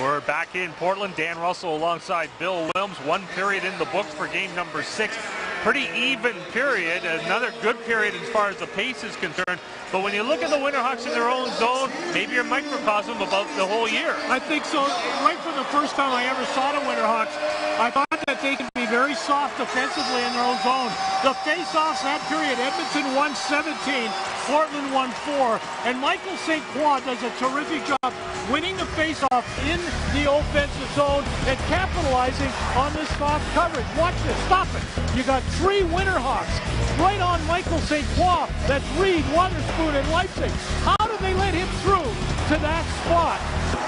We're back in Portland. Dan Russell alongside Bill Wilms. One period in the books for game number 6. Pretty even period. Another good period as far as the pace is concerned. But when you look at the Winterhawks in their own zone, maybe you're microcosm about the whole year. I think so. Right from the first time I ever saw the Winterhawks, I thought that they could be very soft defensively in their own zone. The face-offs that period, Edmonton won 17, Portland won 4, and Michael St. Croix does a terrific job winning the face-off in the offensive zone and capitalizing on this soft coverage. Watch this. Stop it. You got 3 Winterhawks right on Michael St. Croix. That's Reed, Wotherspoon, and Leipzig. How do they let him through to that spot?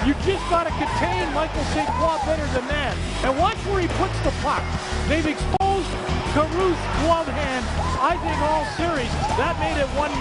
You just got to contain Michael St. Croix better than that. And watch where he puts the puck. They've exposed Caruth's glove hand, I think, all series. That made it 1-0.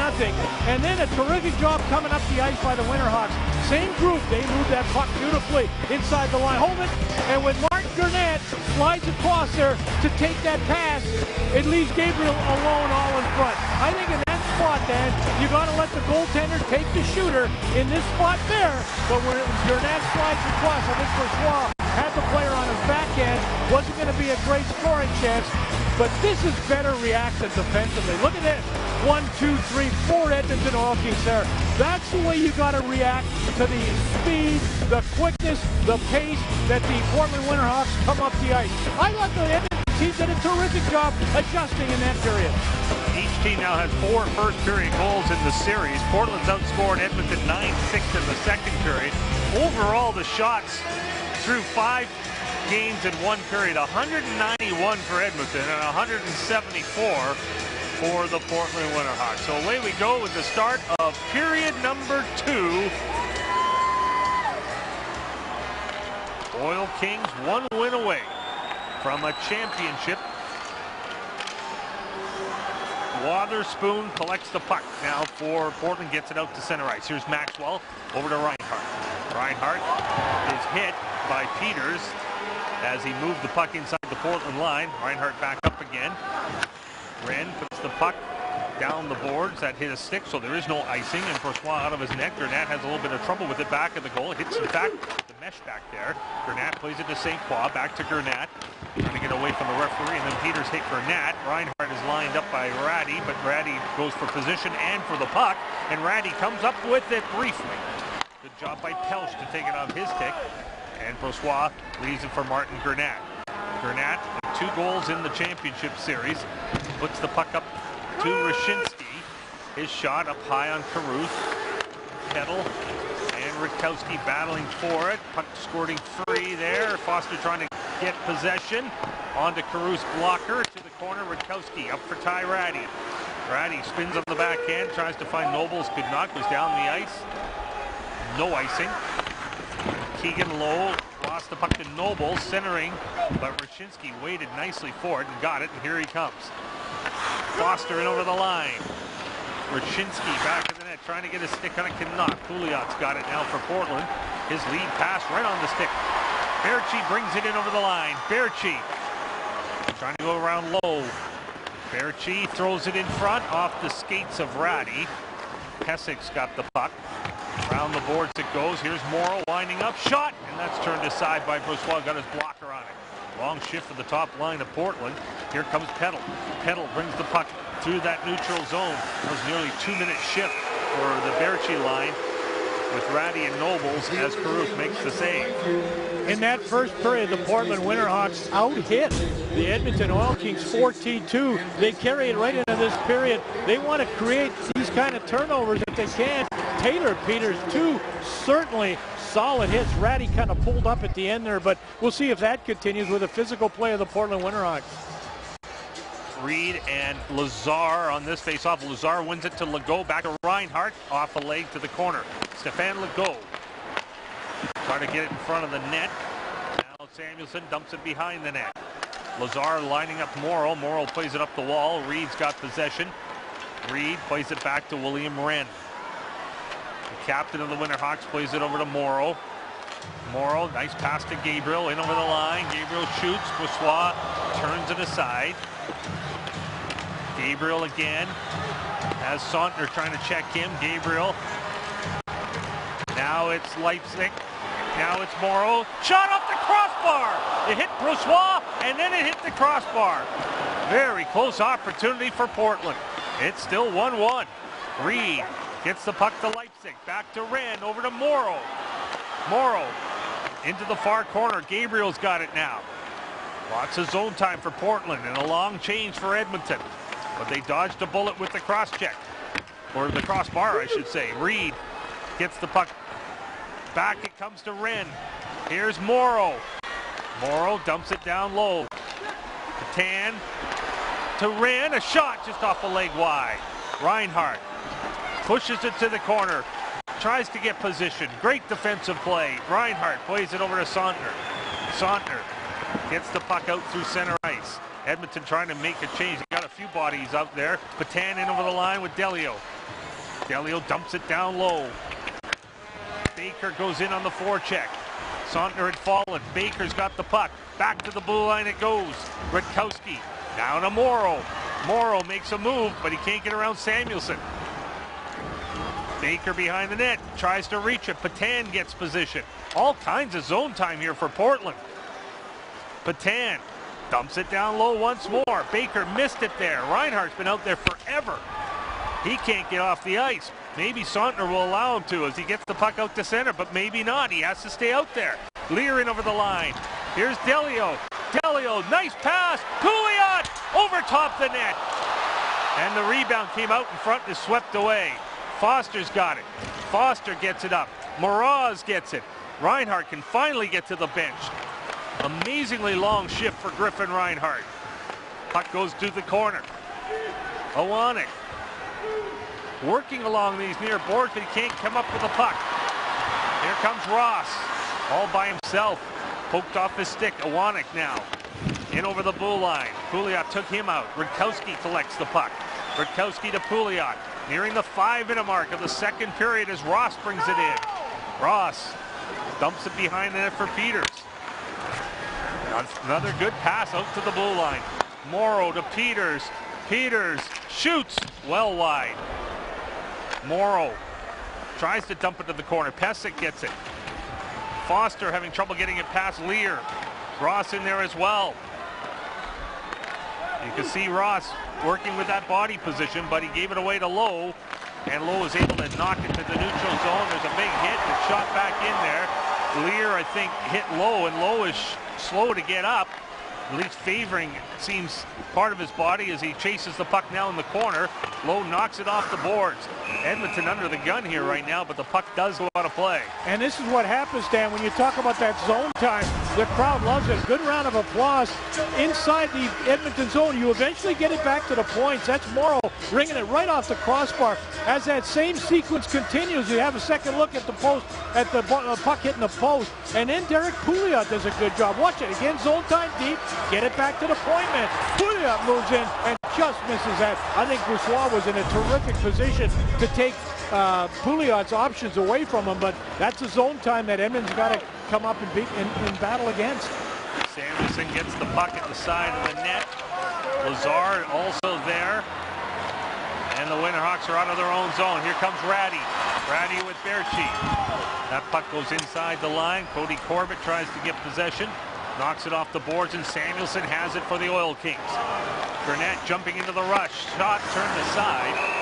And then a terrific job coming up the ice by the Winterhawks. Same group. They moved that puck beautifully inside the line. Hold it. And when Martin Gurnett slides across there to take that pass, it leaves Gabriel alone all in front. I think in that spot, Dan, you got to let the goaltender take the shooter in this spot there. But when Gurnett slides across, I think Bourgeois had the player on his backhand. Wasn't going to be a great scoring chance. But this is better reacted defensively. Look at this. 1, 2, 3, 4 Edmonton Oil Kings there. That's the way you got to react to the speed, the quickness, the pace that the Portland Winterhawks come up the ice. I thought the Edmonton team did a terrific job adjusting in that period. Each team now has 4 first-period goals in the series. Portland's outscored Edmonton 9-6 in the second period. Overall, the shots through 5 games in 1 period, 191 for Edmonton and 174 for the Portland Winterhawks. So away we go with the start of period number 2. Oil Kings 1 win away from a championship. Wotherspoon collects the puck now for Portland, gets it out to center ice. Here's Maxwell over to Reinhart. Reinhart is hit by Peters as he moved the puck inside the Portland line. Reinhart back up again. Wren puts the puck down the boards. That hit a stick, so there is no icing. And Bourgeois out of his net. Gurnett has a little bit of trouble with it back of the goal. It hits, in fact, the mesh back there. Gurnett plays it to St. Croix. Back to Gurnett. Trying to get away from the referee. And then Peters hit Gurnett. Reinhart is lined up by Ratty, but Ratty goes for position and for the puck. And Ratty comes up with it briefly. Good job by Pelch to take it off his stick. And Bourgeois leaves it for Martin Gurnett. Gurnett, 2 goals in the championship series, puts the puck up to Rashinsky. His shot up high on Caruth. Kettle and Rutkowski battling for it. Puck squirting free there. Foster trying to get possession. On to Caruth's blocker to the corner. Rutkowski up for Ty Ratty. Ratty spins on the backhand, tries to find Nobles, could not, goes down the ice. No icing. Keegan Lowe lost the puck to Noble, centering, but Rashinsky waited nicely for it and got it, and here he comes. Foster in over the line. Rashinsky back in the net, trying to get a stick on it, cannot. Pouliot's got it now for Portland. His lead pass right on the stick. Berchi brings it in over the line. Berchi trying to go around Lowe. Berchi throws it in front, off the skates of Ratty. Pesic's got the puck. Around the boards it goes. Here's Morrow winding up. Shot! And that's turned aside by Bourgeois. Got his blocker on it. Long shift for the top line of Portland. Here comes Peddle. Peddle brings the puck through that neutral zone. That was nearly 2-minute shift for the Berchi line with Ratty and Nobles as Caruth makes the save. In that first period, the Portland Winterhawks out-hit the Edmonton Oil Kings 14-2. They carry it right into this period. They want to create these kind of turnovers if they can. Taylor Peters, 2 certainly solid hits. Ratty kind of pulled up at the end there, but we'll see if that continues with the physical play of the Portland Winterhawks. Reed and Lazar on this face-off. Lazar wins it to Legault. Back to Reinhart. Off a leg to the corner. Stéphane Legault trying to get it in front of the net. Now Samuelson dumps it behind the net. Lazar lining up Morrow. Morrow plays it up the wall. Reed's got possession. Reed plays it back to William Wren. The captain of the Winterhawks plays it over to Morrow. Morrow, nice pass to Gabriel, in over the line. Gabriel shoots. Bourgeois turns it aside. Gabriel again. As Sauntner trying to check him. Gabriel. Now it's Leipzig. Now it's Morrow. Shot off the crossbar. It hit Brossois, and then it hit the crossbar. Very close opportunity for Portland. It's still 1-1. Reed gets the puck to Leipzig. Back to Wren. Over to Morrow. Morrow into the far corner. Gabriel's got it now. Lots of zone time for Portland and a long change for Edmonton. But they dodged a bullet with the cross check. Or the crossbar, I should say. Reed gets the puck. Back it comes to Wren. Here's Morrow. Morrow dumps it down low. Patan to Wren. A shot just off the leg wide. Reinhart pushes it to the corner. Tries to get position. Great defensive play. Reinhart plays it over to Sautner. Sautner gets the puck out through center ice. Edmonton trying to make a change. They got a few bodies out there. Patan in over the line with Delio. Delio dumps it down low. Baker goes in on the forecheck. Sautner had fallen. Baker's got the puck. Back to the blue line it goes. Rutkowski down to Morrow. Morrow makes a move, but he can't get around Samuelson. Baker behind the net. Tries to reach it. Patan gets position. All kinds of zone time here for Portland. Patan dumps it down low once more. Baker missed it there. Reinhart's been out there forever. He can't get off the ice. Maybe Sautner will allow him to as he gets the puck out to center, but maybe not. He has to stay out there. Lear in over the line. Here's Delio. Delio, nice pass. Pouliot over top the net. And the rebound came out in front and is swept away. Foster's got it. Foster gets it up. Mraz gets it. Reinhart can finally get to the bench. Amazingly long shift for Griffin Reinhart. Puck goes to the corner. Owanek working along these near boards, but he can't come up with the puck. Here comes Ross, all by himself. Poked off his stick. Owanek now in over the blue line. Pouliot took him out. Rutkowski collects the puck. Rutkowski to Pouliot. Nearing the 5-minute mark of the second period as Ross brings it in. Ross dumps it behind the net for Peters. Another good pass out to the blue line. Morrow to Peters. Peters shoots well wide. Morrow tries to dump it to the corner. Pesic gets it. Foster having trouble getting it past Lear. Ross in there as well. You can see Ross working with that body position, but he gave it away to Lowe, and Lowe was able to knock it to the neutral zone. There's a big hit and shot back in there. Lear, I think, hit Lowe, and Lowe is slow to get up, at least favoring, it seems, part of his body as he chases the puck now in the corner. Lowe knocks it off the boards. Edmonton under the gun here right now, but the puck does go out of play. And this is what happens, Dan, when you talk about that zone time. The crowd loves it. Good round of applause inside the Edmonton zone. You eventually get it back to the points. That's Morrow ringing it right off the crossbar. As that same sequence continues, you have a second look at the post, at the puck hitting the post, and then Derek Pouliot does a good job. Watch it again, zone time deep. Get it back to the point man. Pouliot moves in and just misses that. I think Brossois was in a terrific position to take Pouliot's options away from him, but that's a zone time that Edmonton's got to come up and beat in battle against. Samuelson gets the puck at the side of the net. Lazard also there. And the Winterhawks are out of their own zone. Here comes Ratty. Ratty with Berchi. That puck goes inside the line. Cody Corbett tries to get possession. Knocks it off the boards, and Samuelson has it for the Oil Kings. Burnett jumping into the rush. Shot turned aside.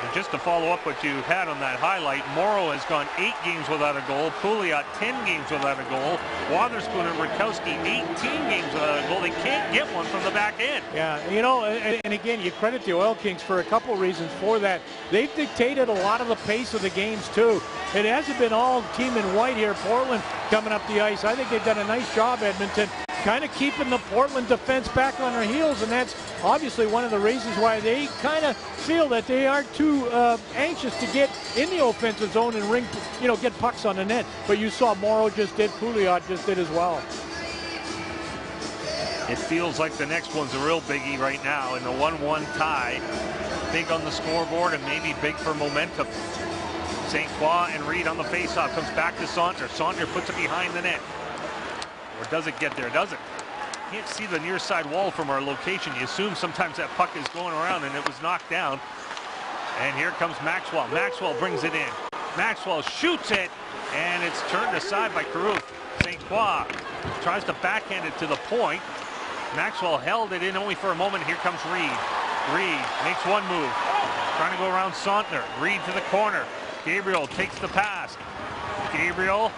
And just to follow up what you had on that highlight, Morrow has gone 8 games without a goal. Pouliot 10 games without a goal. Wotherspoon and Rutkowski 18 games without a goal. They can't get one from the back end. Yeah, you know, and again, you credit the Oil Kings for a couple reasons for that. They've dictated a lot of the pace of the games, too. It hasn't been all team in white here. Portland coming up the ice. I think they've done a nice job, Edmonton, kind of keeping the Portland defense back on their heels, and that's obviously one of the reasons why they kind of feel that they aren't too anxious to get in the offensive zone and get pucks on the net. But you saw Morrow just did, Pouliot just did as well. It feels like the next one's a real biggie right now in the 1-1 tie. Big on the scoreboard and maybe big for momentum. St. Croix and Reed on the faceoff. Comes back to Sautner. Sautner puts it behind the net. Or does it get there? Does it? Can't see the near side wall from our location. You assume sometimes that puck is going around, and it was knocked down. And here comes Maxwell. Maxwell brings it in. Maxwell shoots it, and it's turned aside by Caruth. St. Croix tries to backhand it to the point. Maxwell held it in only for a moment. Here comes Reed. Reed makes one move. Trying to go around Sontner. Reed to the corner. Gabriel takes the pass. Gabriel,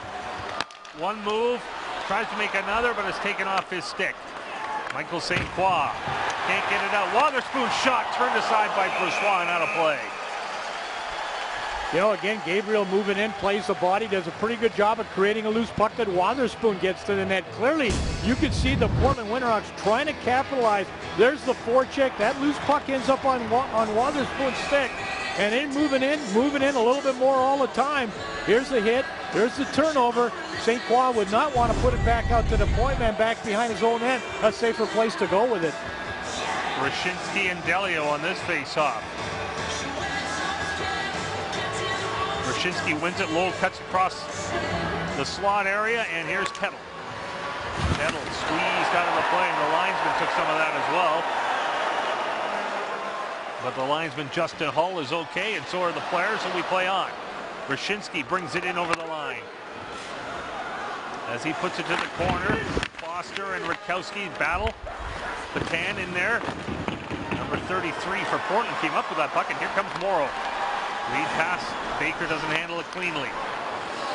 one move. Tries to make another, but it's taken off his stick. Michael St. Croix can't get it out. Wotherspoon shot turned aside by Brossoit and out of play. You know, again, Gabriel moving in, plays the body, does a pretty good job of creating a loose puck that Wotherspoon gets to the net. Clearly, you can see the Portland Winterhawks trying to capitalize. There's the forecheck. That loose puck ends up on Wotherspoon's stick. And then moving in a little bit more all the time. Here's the hit. Here's the turnover. St. Croix would not want to put it back out to the point man, back behind his own end. A safer place to go with it. Rashinsky and Delio on this face-off. Rashinsky wins it low, cuts across the slot area, and here's Peddle. Peddle squeezed out of the play, and the linesman took some of that as well. But the linesman Justin Hull is okay, and so are the players, and we play on. Rashinsky brings it in over the line. As he puts it to the corner, Foster and Rutkowski battle. Patan in there. Number 33 for Portland came up with that puck, and here comes Morrow. Lead pass. Baker doesn't handle it cleanly.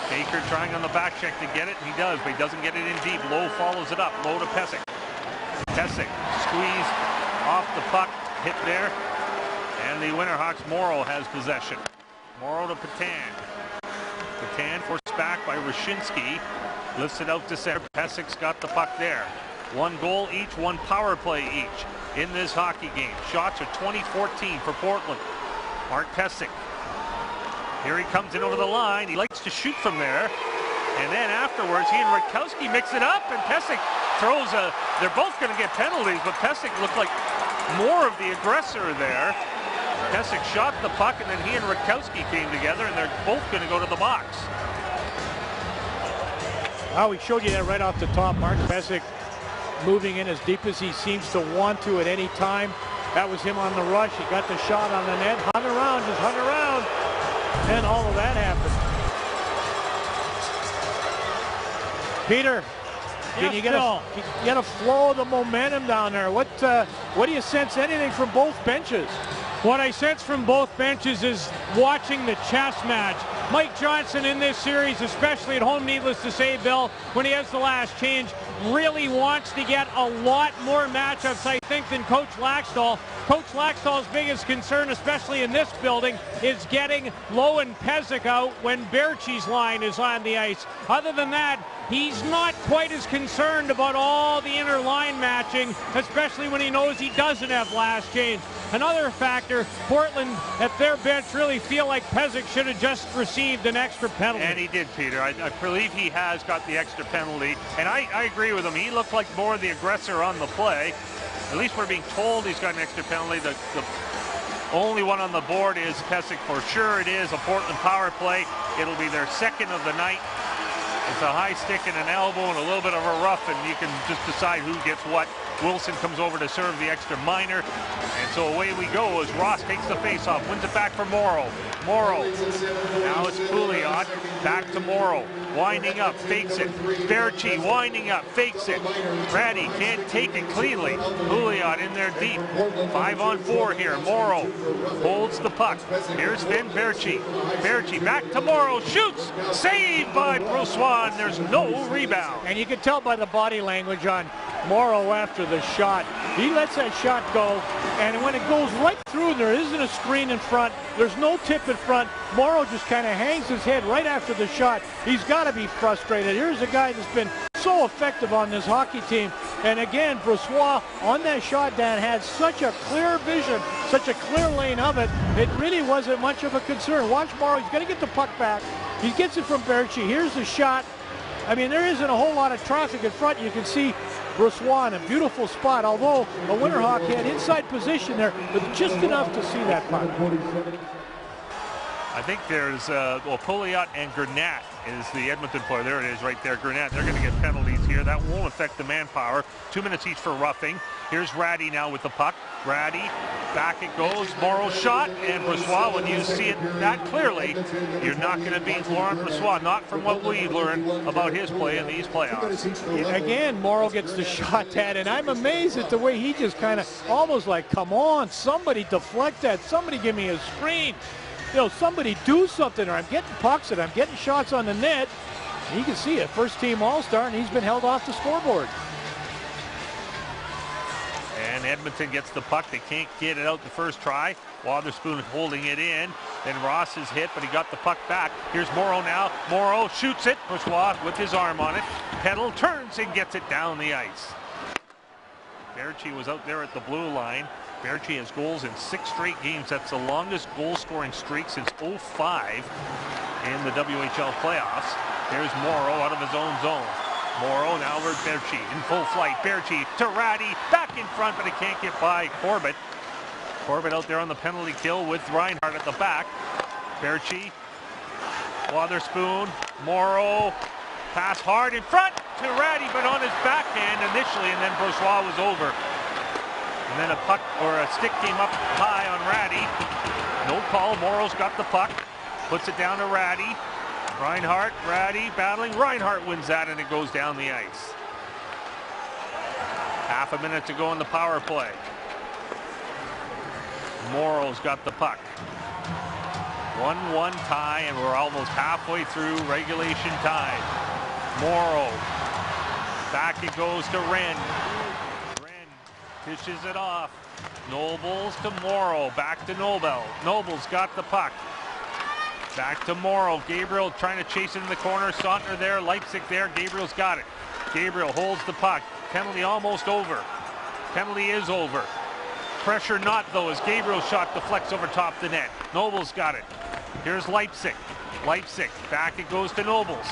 Baker trying on the back check to get it, and he does, but he doesn't get it in deep. Lowe follows it up. Lowe to Pesic. Pesic squeezed off the puck, hit there, and the Winterhawks Morrow has possession. Morrow to Patan. Patan forced back by Rashinsky. Lifts it out to center. Pesic's got the puck there. One goal each, one power play each in this hockey game. Shots are 20-14 for Portland. Mark Pesic. Here he comes in over the line. He likes to shoot from there. And then afterwards, he and Rutkowski mix it up, and Pesic throws a... They're both going to get penalties, but Pesic looked like more of the aggressor there. Pesic shot the puck, and then he and Rutkowski came together, and they're both going to go to the box. Oh, we showed you that right off the top. Mark Pesic moving in as deep as he seems to want to at any time. That was him on the rush. He got the shot on the net, hung around, just hung around, and all of that happened. Peter, yes, you get a flow of the momentum down there. What do you sense anything from both benches? What I sense from both benches is watching the chess match. Mike Johnson in this series, especially at home, needless to say, Bill, when he has the last change, really wants to get a lot more matchups, I think, than Coach Laxdal. Coach Laxdal's biggest concern, especially in this building, is getting Lowe and Pesic out when Berchi's line is on the ice. Other than that, he's not quite as concerned about all the inner line matching, especially when he knows he doesn't have last change. Another factor, Portland at their bench really feel like Pesic should have just received an extra penalty. And he did, Peter. I believe he has got the extra penalty. And I agree with him. He looked like more the aggressor on the play. At least we're being told he's got an extra penalty. The only one on the board is Pesic. For sure it is a Portland power play. It'll be their second of the night. It's a high stick and an elbow and a little bit of a rough, and you can just decide who gets what. Wilson comes over to serve the extra minor, and so away we go as Ross takes the face-off, wins it back for Morrow. Morrow, now it's Pouliot, back to Morrow, winding up, fakes it. Berchi winding up, fakes it. Ratty can't take it cleanly. Pouliot in there deep. 5-on-4 here. Morrow holds the puck. Here's Finn Berchi. Berchi back to Morrow, shoots, saved by Brossoit, and there's no rebound. And you can tell by the body language on Morrow after the shot. He lets that shot go, and when it goes right through, there isn't a screen in front. There's no tip in front. Morrow just kind of hangs his head right after the shot. He's got to be frustrated. Here's a guy that's been so effective on this hockey team. And again, Brossoit on that shot, Dan, had such a clear vision, such a clear lane of it. It really wasn't much of a concern. Watch Morrow. He's going to get the puck back. He gets it from Berchi. Here's the shot. I mean, there isn't a whole lot of traffic in front. You can see Brossoit in a beautiful spot, although a Winterhawk had inside position there, but just enough to see that puck. I think there's, Pouliot and Gurnett is the Edmonton player. There it is right there, Gurnett. They're going to get penalties here. That won't affect the manpower. 2 minutes each for roughing. Here's Ratty now with the puck. Ratty, back it goes. Morrow shot, and Brossoit, when you see it that clearly, you're not going to beat Laurent Brossoit, not from what we learned about his play in these playoffs. Again, Morrow gets the shot at, and I'm amazed at the way he just kind of almost like, come on, somebody deflect that. Somebody give me a screen. You know, somebody do something, or I'm getting pucks and I'm getting shots on the net. And you can see it, first-team All-Star, and he's been held off the scoreboard. And Edmonton gets the puck. They can't get it out the first try. Wotherspoon holding it in. Then Ross is hit, but he got the puck back. Here's Morrow now. Morrow shoots it. Brossoit with his arm on it. Peddle turns and gets it down the ice. Berchi was out there at the blue line. Berchi has goals in 6 straight games. That's the longest goal-scoring streak since 05 in the WHL playoffs. There's Morrow out of his own zone. Morrow now over Berchi in full flight. Berchi to Ratty, back in front, but he can't get by Corbett. Corbett out there on the penalty kill with Reinhart at the back. Berchi, Wotherspoon, Morrow, pass hard in front to Ratty, but on his backhand initially, and then Brossoit was over. And then a puck or a stick came up high on Ratty. No call. Morrow's got the puck, puts it down to Ratty. Reinhart, Ratty battling. Reinhart wins that, and it goes down the ice. Half a minute to go in the power play. Morrow's got the puck. 1-1 tie, and we're almost halfway through regulation time. Morrow. Back it goes to Wren. Wren pitches it off. Nobles to Morrow. Back to Nobel. Noble's got the puck. Back to Morrow. Gabriel trying to chase it in the corner. Sautner there. Leipzig there. Gabriel's got it. Gabriel holds the puck. Penalty almost over. Penalty is over. Pressure not, though, as Gabriel's shot deflects over top the net. Noble's got it. Here's Leipzig. Leipzig. Back it goes to Nobles.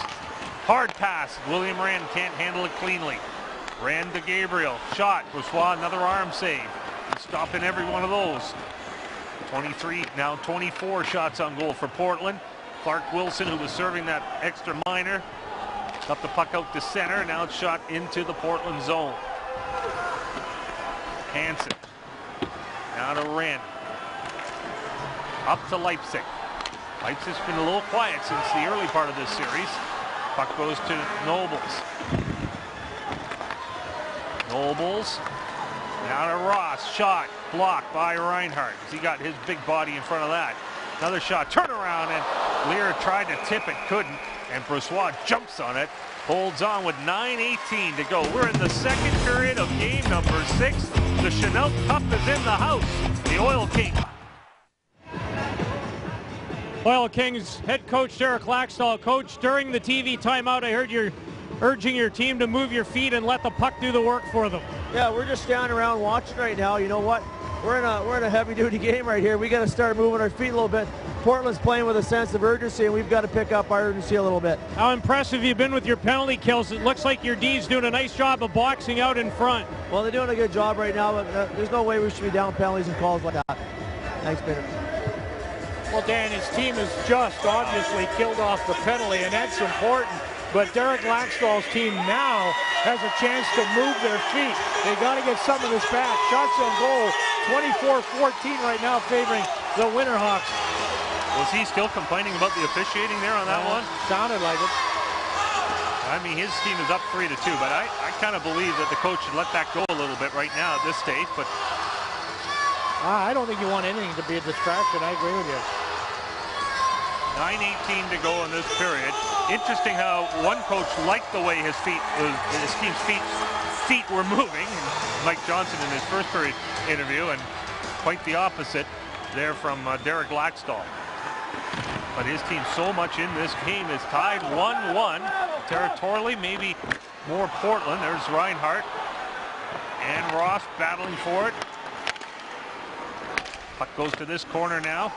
Hard pass. William Wren can't handle it cleanly. Wren to Gabriel. Shot. Brossoit, another arm save. He's stopping every one of those. 23, now 24 shots on goal for Portland. Clark Wilson, who was serving that extra minor, got the puck out to center. Now it's shot into the Portland zone. Hansen. Now to Wren. Up to Leipzig. Leipzig's been a little quiet since the early part of this series. Puck goes to Nobles. Nobles. Now to Ross. Shot. Blocked by Reinhart. He got his big body in front of that. Another shot. Turnaround, and Lear tried to tip it. Couldn't. And Brossoit jumps on it. Holds on with 9:18 to go. We're in the second period of game number 6. The Chanel Cup is in the house. The Oil King. Oil Kings head coach Derek Laxdal. Coach, during the TV timeout, I heard you're urging your team to move your feet and let the puck do the work for them. Yeah, we're just standing around watching right now. You know what? We're in a heavy-duty game right here. We got to start moving our feet a little bit. Portland's playing with a sense of urgency, and we've got to pick up our urgency a little bit. How impressive you've been with your penalty kills. It looks like your D's doing a nice job of boxing out in front. Well, they're doing a good job right now, but there's no way we should be down penalties and calls like that. Thanks, Peter. Well, Dan, his team has just obviously killed off the penalty, and that's important. But Derek Laxdal's team now has a chance to move their feet. They got to get some of this back. Shots on goal, 24-14 right now, favoring the Winterhawks. Was he still complaining about the officiating there on that one? Sounded like it. I mean, his team is up 3-2, but I kind of believe that the coach should let that go a little bit right now at this stage. But I don't think you want anything to be a distraction. I agree with you. 9:18 to go in this period. Interesting how one coach liked the way his team's feet were moving. Mike Johnson in his first period interview, and quite the opposite there from Derek Laxdal. But his team so much in this game is tied 1-1. Territorially, maybe more Portland. There's Reinhart and Ross battling for it. Puck goes to this corner now.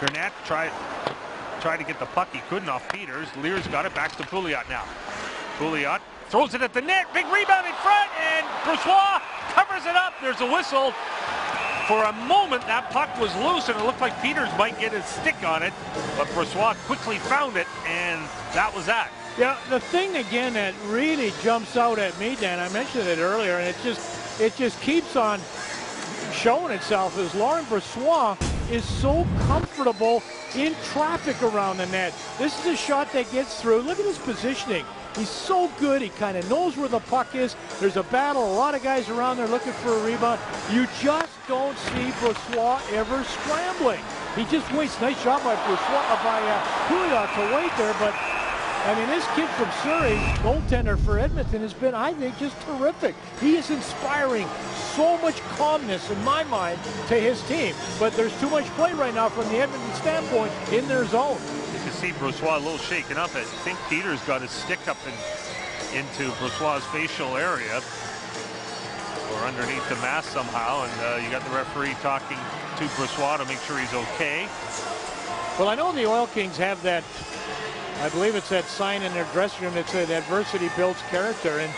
Gurnett tried to get the puck. He couldn't off Peters. Lear's got it back to Pouliot now. Pouliot throws it at the net. Big rebound in front, and Brossoit covers it up. There's a whistle for a moment, that puck was loose, and it looked like Peters might get his stick on it, but Brossoit quickly found it, and that was that. Yeah, the thing again that really jumps out at me, Dan, I mentioned it earlier, and it just keeps on showing itself, is Laurent Brossoit is so comfortable in traffic around the net. This is a shot that gets through. Look at his positioning. He's so good. He kind of knows where the puck is. There's a battle. A lot of guys around there looking for a rebound. You just don't see Brossoit ever scrambling. He just waits. Nice shot by Brossoit, by Pouliot to wait there. But, I mean, this kid from Surrey, goaltender for Edmonton, has been, I think, just terrific. He is inspiring so much calmness, in my mind, to his team. But there's too much play right now from the Edmonton standpoint in their zone. You can see Brossoit a little shaken up. I think Peters got his stick up into Brossoit's facial area or underneath the mask somehow, and you got the referee talking to Brossoit to make sure he's okay. Well, I know the Oil Kings have that, I believe it's that sign in their dressing room that said adversity builds character, and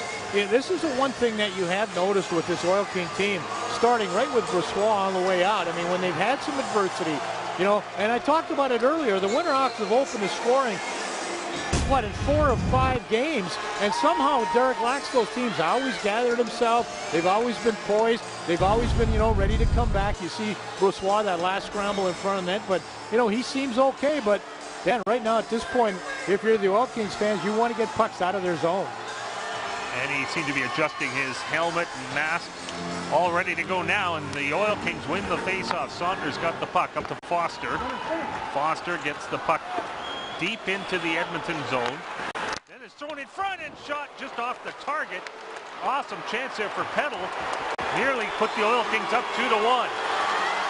this is the one thing that you have noticed with this Oil King team, starting right with Brossoit on the way out. I mean, when they've had some adversity, you know, and I talked about it earlier, the Winterhawks have opened the scoring, in 4 of 5 games, and somehow Derek Laxdale's team's always gathered himself. They've always been poised. They've always been, you know, ready to come back. You see Brossoit, that last scramble in front of net, but, you know, he seems okay. But, Dan, right now at this point, if you're the Oil Kings fans, you want to get pucks out of their zone. And he seemed to be adjusting his helmet and mask, all ready to go now, and the Oil Kings win the faceoff. Saunders got the puck up to Foster. Foster gets the puck deep into the Edmonton zone. Then it's thrown in front and shot just off the target. Awesome chance there for Peddle. Nearly put the Oil Kings up 2-1.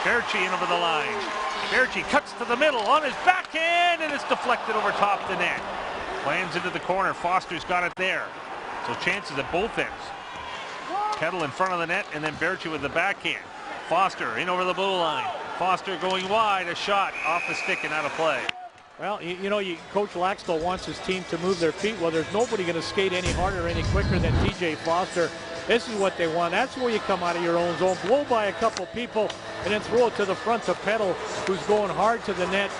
Berchi in over the line. Berchi cuts to the middle on his backhand, and it's deflected over top the net. Lands into the corner. Foster's got it there. So chances at both ends. Peddle in front of the net, and then Berchi with the backhand. Foster in over the blue line. Foster going wide, a shot off the stick and out of play. Well, you know, Coach Laxdale wants his team to move their feet. Well, there's nobody going to skate any harder, any quicker than TJ Foster. This is what they want. That's where you come out of your own zone, blow by a couple people, and then throw it to the front to Peddle, who's going hard to the net,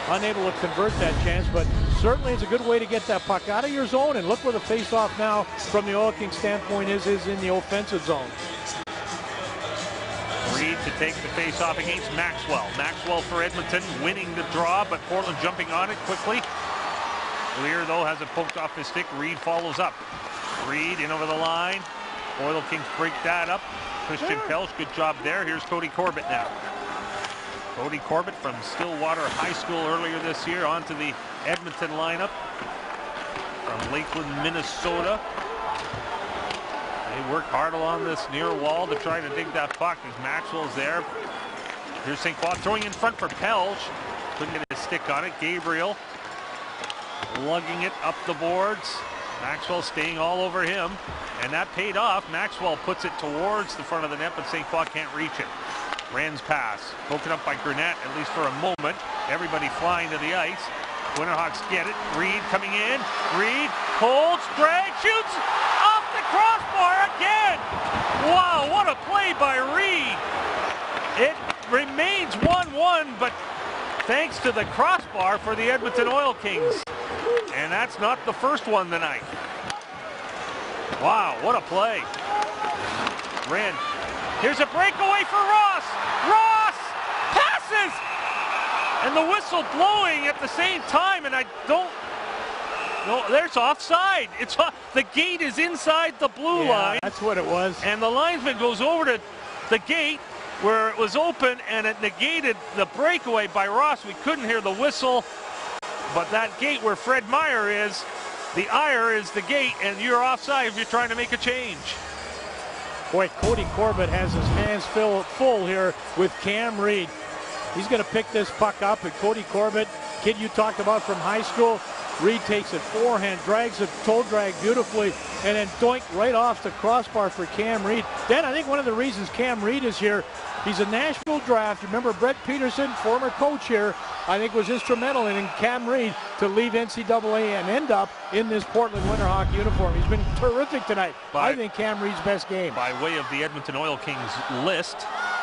unable to convert that chance. But certainly it's a good way to get that puck out of your zone. And look where the face-off now, from the Oil Kings standpoint, is in the offensive zone. Reed to take the face-off against Maxwell. Maxwell for Edmonton, winning the draw, but Portland jumping on it quickly. Lear, though, has it poked off his stick. Reed follows up. Reed in over the line. Oil Kings break that up. Christian Pelch, good job there. Here's Cody Corbett now. Cody Corbett from Stillwater High School earlier this year onto the Edmonton lineup from Lakeland, Minnesota. They work hard along this near wall to try to dig that puck as Maxwell's there. Here's St. Claude throwing in front for Pelch. Couldn't get his stick on it. Gabriel lugging it up the boards. Maxwell staying all over him, and that paid off. Maxwell puts it towards the front of the net, but St. Claude can't reach it. Rand's pass, broken up by Grenette, at least for a moment. Everybody flying to the ice. Winterhawks get it. Reed coming in. Reed holds, drag, shoots off the crossbar again. Wow, what a play by Reed. It remains 1-1, but thanks to the crossbar for the Edmonton Oil Kings. And that's not the first one tonight. Wow, what a play. Rand. Here's a breakaway for Ross. Ross passes! And the whistle blowing at the same time, and I don't... No, there's offside. It's the gate is inside the blue line. That's what it was. And the linesman goes over to the gate where it was open, and it negated the breakaway by Ross. We couldn't hear the whistle. But that gate where Fred Meyer is, the ire is the gate, and you're offside if you're trying to make a change. Boy, Cody Corbett has his hands full here with Cam Reed. He's going to pick this puck up, and Cody Corbett, kid you talked about from high school, Reed takes it forehand, drags it, toe drag beautifully, and then doink right off the crossbar for Cam Reed. Then I think one of the reasons Cam Reed is here, he's a Nashville draft. Remember Brett Peterson, former coach here, I think was instrumental in Cam Reed to leave NCAA and end up in this Portland Winterhawk uniform. He's been terrific tonight. I think Cam Reed's best game. By way of the Edmonton Oil Kings list,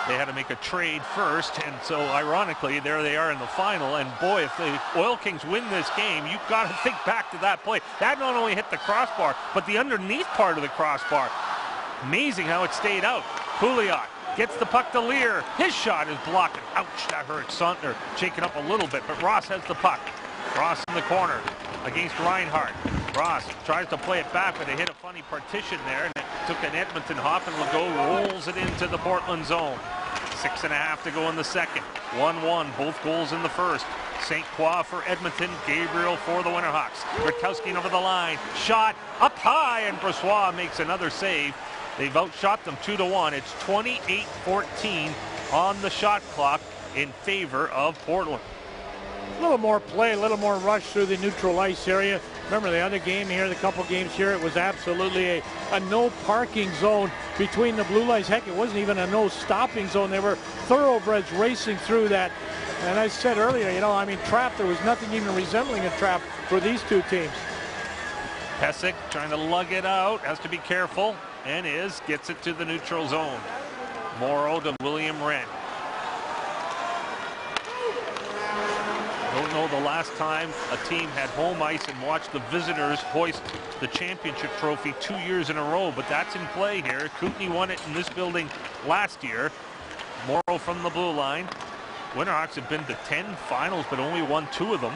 They had to make a trade first, and so ironically, there they are in the final. And boy, if the Oil Kings win this game, you've got to think back to that play. That not only hit the crossbar, but the underneath part of the crossbar. Amazing how it stayed out. Pouliot gets the puck to Lear. His shot is blocked. Ouch, that hurts. Sautner shaking up a little bit, but Ross has the puck. Ross in the corner against Reinhart. Ross tries to play it back, but they hit a funny partition there, and it took an Edmonton hop, and Legault rolls it into the Portland zone. 6.5 to go in the second. 1-1, both goals in the first. St. Croix for Edmonton, Gabriel for the Winterhawks. Rutkowski over the line, shot up high, and Brossoit makes another save. They've outshot them 2-1. It's 28-14 on the shot clock in favor of Portland. A little more play, a little more rush through the neutral ice area. Remember the other game here, the couple games here, it was absolutely a no parking zone between the blue lines. Heck, it wasn't even a no stopping zone. They were thoroughbreds racing through that. And I said earlier, you know, I mean, trap, there was nothing even resembling a trap for these two teams. Pesek trying to lug it out, has to be careful, and gets it to the neutral zone. Morrow to William Wren. Don't know the last time a team had home ice and watched the visitors hoist the championship trophy 2 years in a row, but that's in play here. Kootenay won it in this building last year. Morrow from the blue line. Winterhawks have been to 10 finals, but only won 2 of them.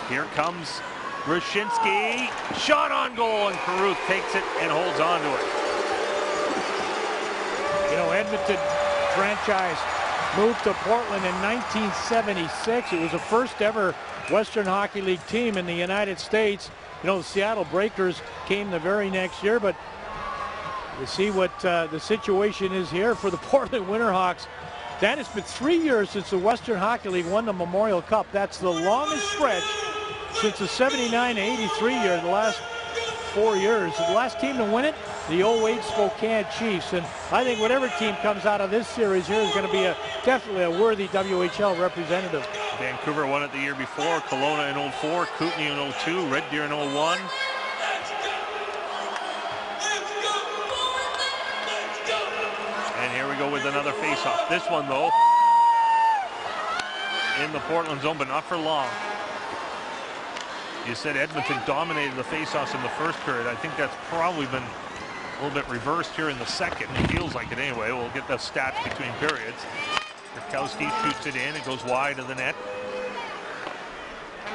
Here comes Brushinski. Shot on goal, and Caruth takes it and holds on to it. You know, Edmonton franchise moved to Portland in 1976. It was the first ever Western Hockey League team in the United States. You know, the Seattle Breakers came the very next year, but you see what the situation is here for the Portland Winterhawks. Dan, it's been 3 years since the Western Hockey League won the Memorial Cup. That's the longest stretch since the 79 to 83 year, the last 4 years. The last team to win it, the 08 Spokane Chiefs. And I think whatever team comes out of this series here is going to be definitely a worthy WHL representative. Vancouver won it the year before, Kelowna in 04, Kootenay in 02, Red Deer in 01. And here we go with another faceoff. This one, though, in the Portland zone, but not for long. You said Edmonton dominated the faceoffs in the first period. I think that's probably been a little bit reversed here in the second. It feels like it anyway. We'll get the stats between periods. Rutkowski shoots it in. It goes wide of the net.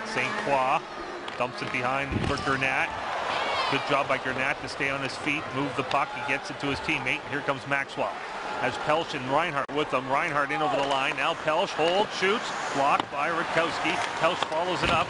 St. Croix dumps it behind for Gernat. Good job by Gernat to stay on his feet, move the puck. He gets it to his teammate. Here comes Maxwell. Has Pelch and Reinhart with them. Reinhart in over the line. Now Pelch holds, shoots, blocked by Rutkowski. Pelch follows it up.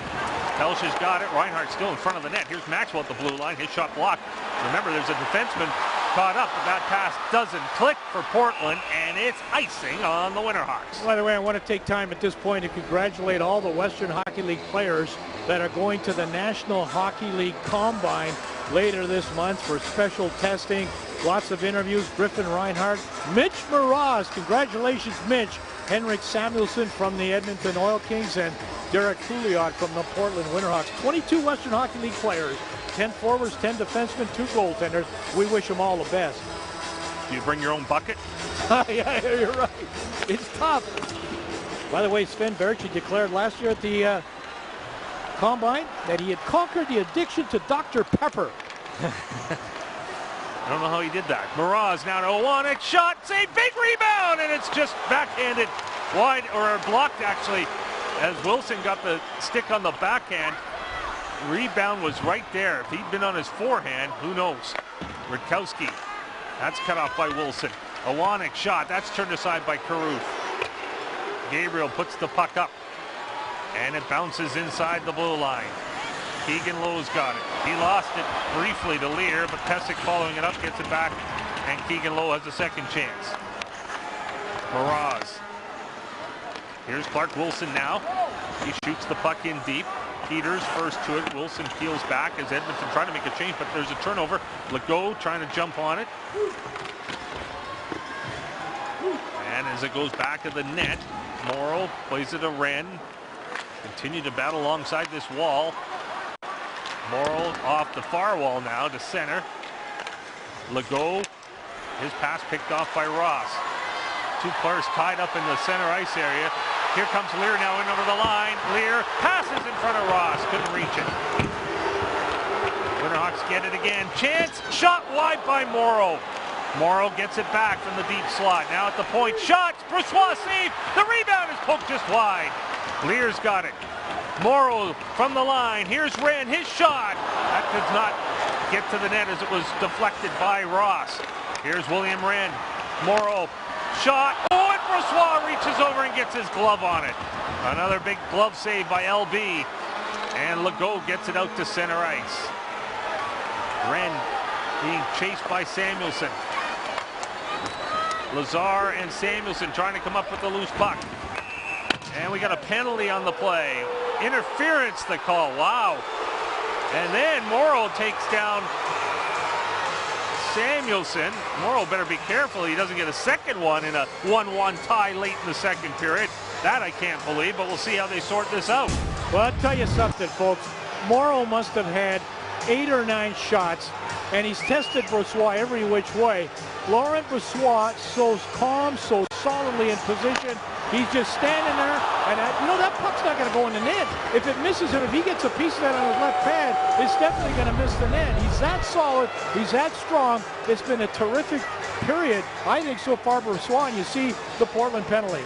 Pelch has got it. Reinhart still in front of the net. Here's Maxwell at the blue line. His shot blocked. Remember, there's a defenseman caught up, but that pass doesn't click for Portland, and it's icing on the Winterhawks. By the way, I want to take time at this point to congratulate all the Western Hockey League players that are going to the National Hockey League Combine later this month for special testing. Lots of interviews. Griffin Reinhart, Mitch Moroz, congratulations, Mitch. Henrik Samuelsson from the Edmonton Oil Kings, and Derek Pouliot from the Portland Winterhawks. 22 Western Hockey League players, 10 forwards, 10 defensemen, 2 goaltenders. We wish them all the best. Do you bring your own bucket? Yeah, you're right. It's tough. By the way, Sven Berchi declared last year at the Combine that he had conquered the addiction to Dr. Pepper. I don't know how he did that. Moroz now to Owanek, shot, save, big rebound, and it's just backhanded wide, or blocked actually, as Wilson got the stick on the backhand. Rebound was right there. If he'd been on his forehand, who knows? Rutkowski, that's cut off by Wilson. Owanek shot, that's turned aside by Caruth. Gabriel puts the puck up, and it bounces inside the blue line. Keegan Lowe's got it. He lost it briefly to Lear, but Pesek following it up gets it back, and Keegan Lowe has a second chance. Moroz. Here's Clark Wilson now. He shoots the puck in deep. Peters first to it. Wilson peels back as Edmonton trying to make a change, but there's a turnover. Legault trying to jump on it. And as it goes back to the net, Morrow plays it to Wren. Continue to battle alongside this wall. Morrow off the far wall now to center. Legault His pass picked off by Ross. Two players tied up in the center ice area. Here comes Lear now in over the line. Lear passes in front of Ross. Couldn't reach it. Winterhawks get it again. Chance. Shot wide by Morrow. Morrow gets it back from the deep slot. Now at the point. Shots. Brossoit save. The rebound is poked just wide. Lear's got it. Morrow from the line. Here's Wren. His shot. That does not get to the net as it was deflected by Ross. Here's William Wren. Morrow. Shot. Oh, and Brossoit reaches over and gets his glove on it. Another big glove save by LB. And Legault gets it out to center ice. Wren being chased by Samuelson. Lazar and Samuelson trying to come up with the loose puck. And we got a penalty on the play. Interference, the call. Wow. And then Morrow takes down Samuelson. Morrow better be careful he doesn't get a second one in a 1-1 tie late in the second period. That I can't believe, but we'll see how they sort this out. Well, I'll tell you something, folks. Morrow must have had 8 or 9 shots, and he's tested Brossoit every which way. Laurent Brossoit so calm, so solidly in position. He's just standing there, and that puck's not going to go in the net. If it misses him, if he gets a piece of that on his left pad, it's definitely going to miss the net. He's that solid. He's that strong. It's been a terrific period, I think, so far, Brossoit, and you see the Portland penalty.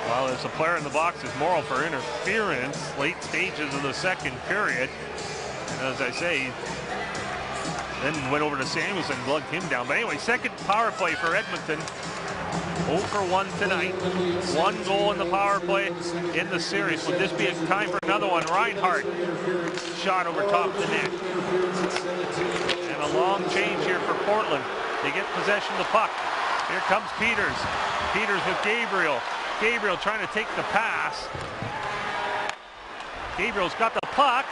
Well, there's a player in the box is Morrow for interference, late stages of the second period. And as I say, then went over to Samuelson and lugged him down. But anyway, second power play for Edmonton. 0 for 1 tonight. 1 goal in the power play in the series. Would this be a time for another one? Reinhart shot over top the net. And a long change here for Portland. They get possession of the puck. Here comes Peters. Peters with Gabriel. Gabriel trying to take the pass. Gabriel's got the puck.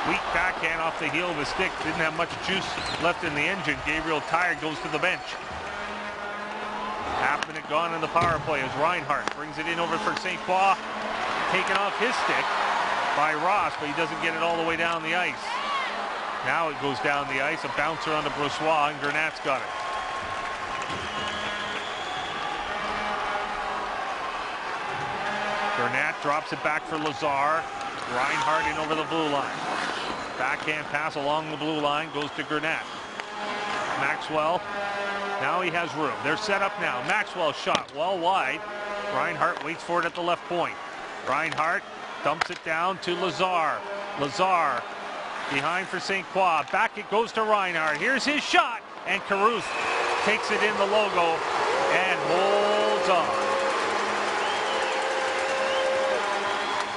Weak backhand off the heel of his stick. Didn't have much juice left in the engine. Gabriel tired, goes to the bench. Half minute gone in the power play as Reinhart brings it in over for St. Croix. Taken off his stick by Ross, but he doesn't get it all the way down the ice. Now it goes down the ice. A bouncer onto Brossoit, and Granat's got it. Granat drops it back for Lazar. Reinhart in over the blue line. Backhand pass along the blue line goes to Granat. Maxwell. Now he has room. They're set up now. Maxwell shot well wide. Reinhart waits for it at the left point. Reinhart dumps it down to Lazar. Lazar behind for St. Croix. Back it goes to Reinhart. Here's his shot. And Caruth takes it in the logo and holds on.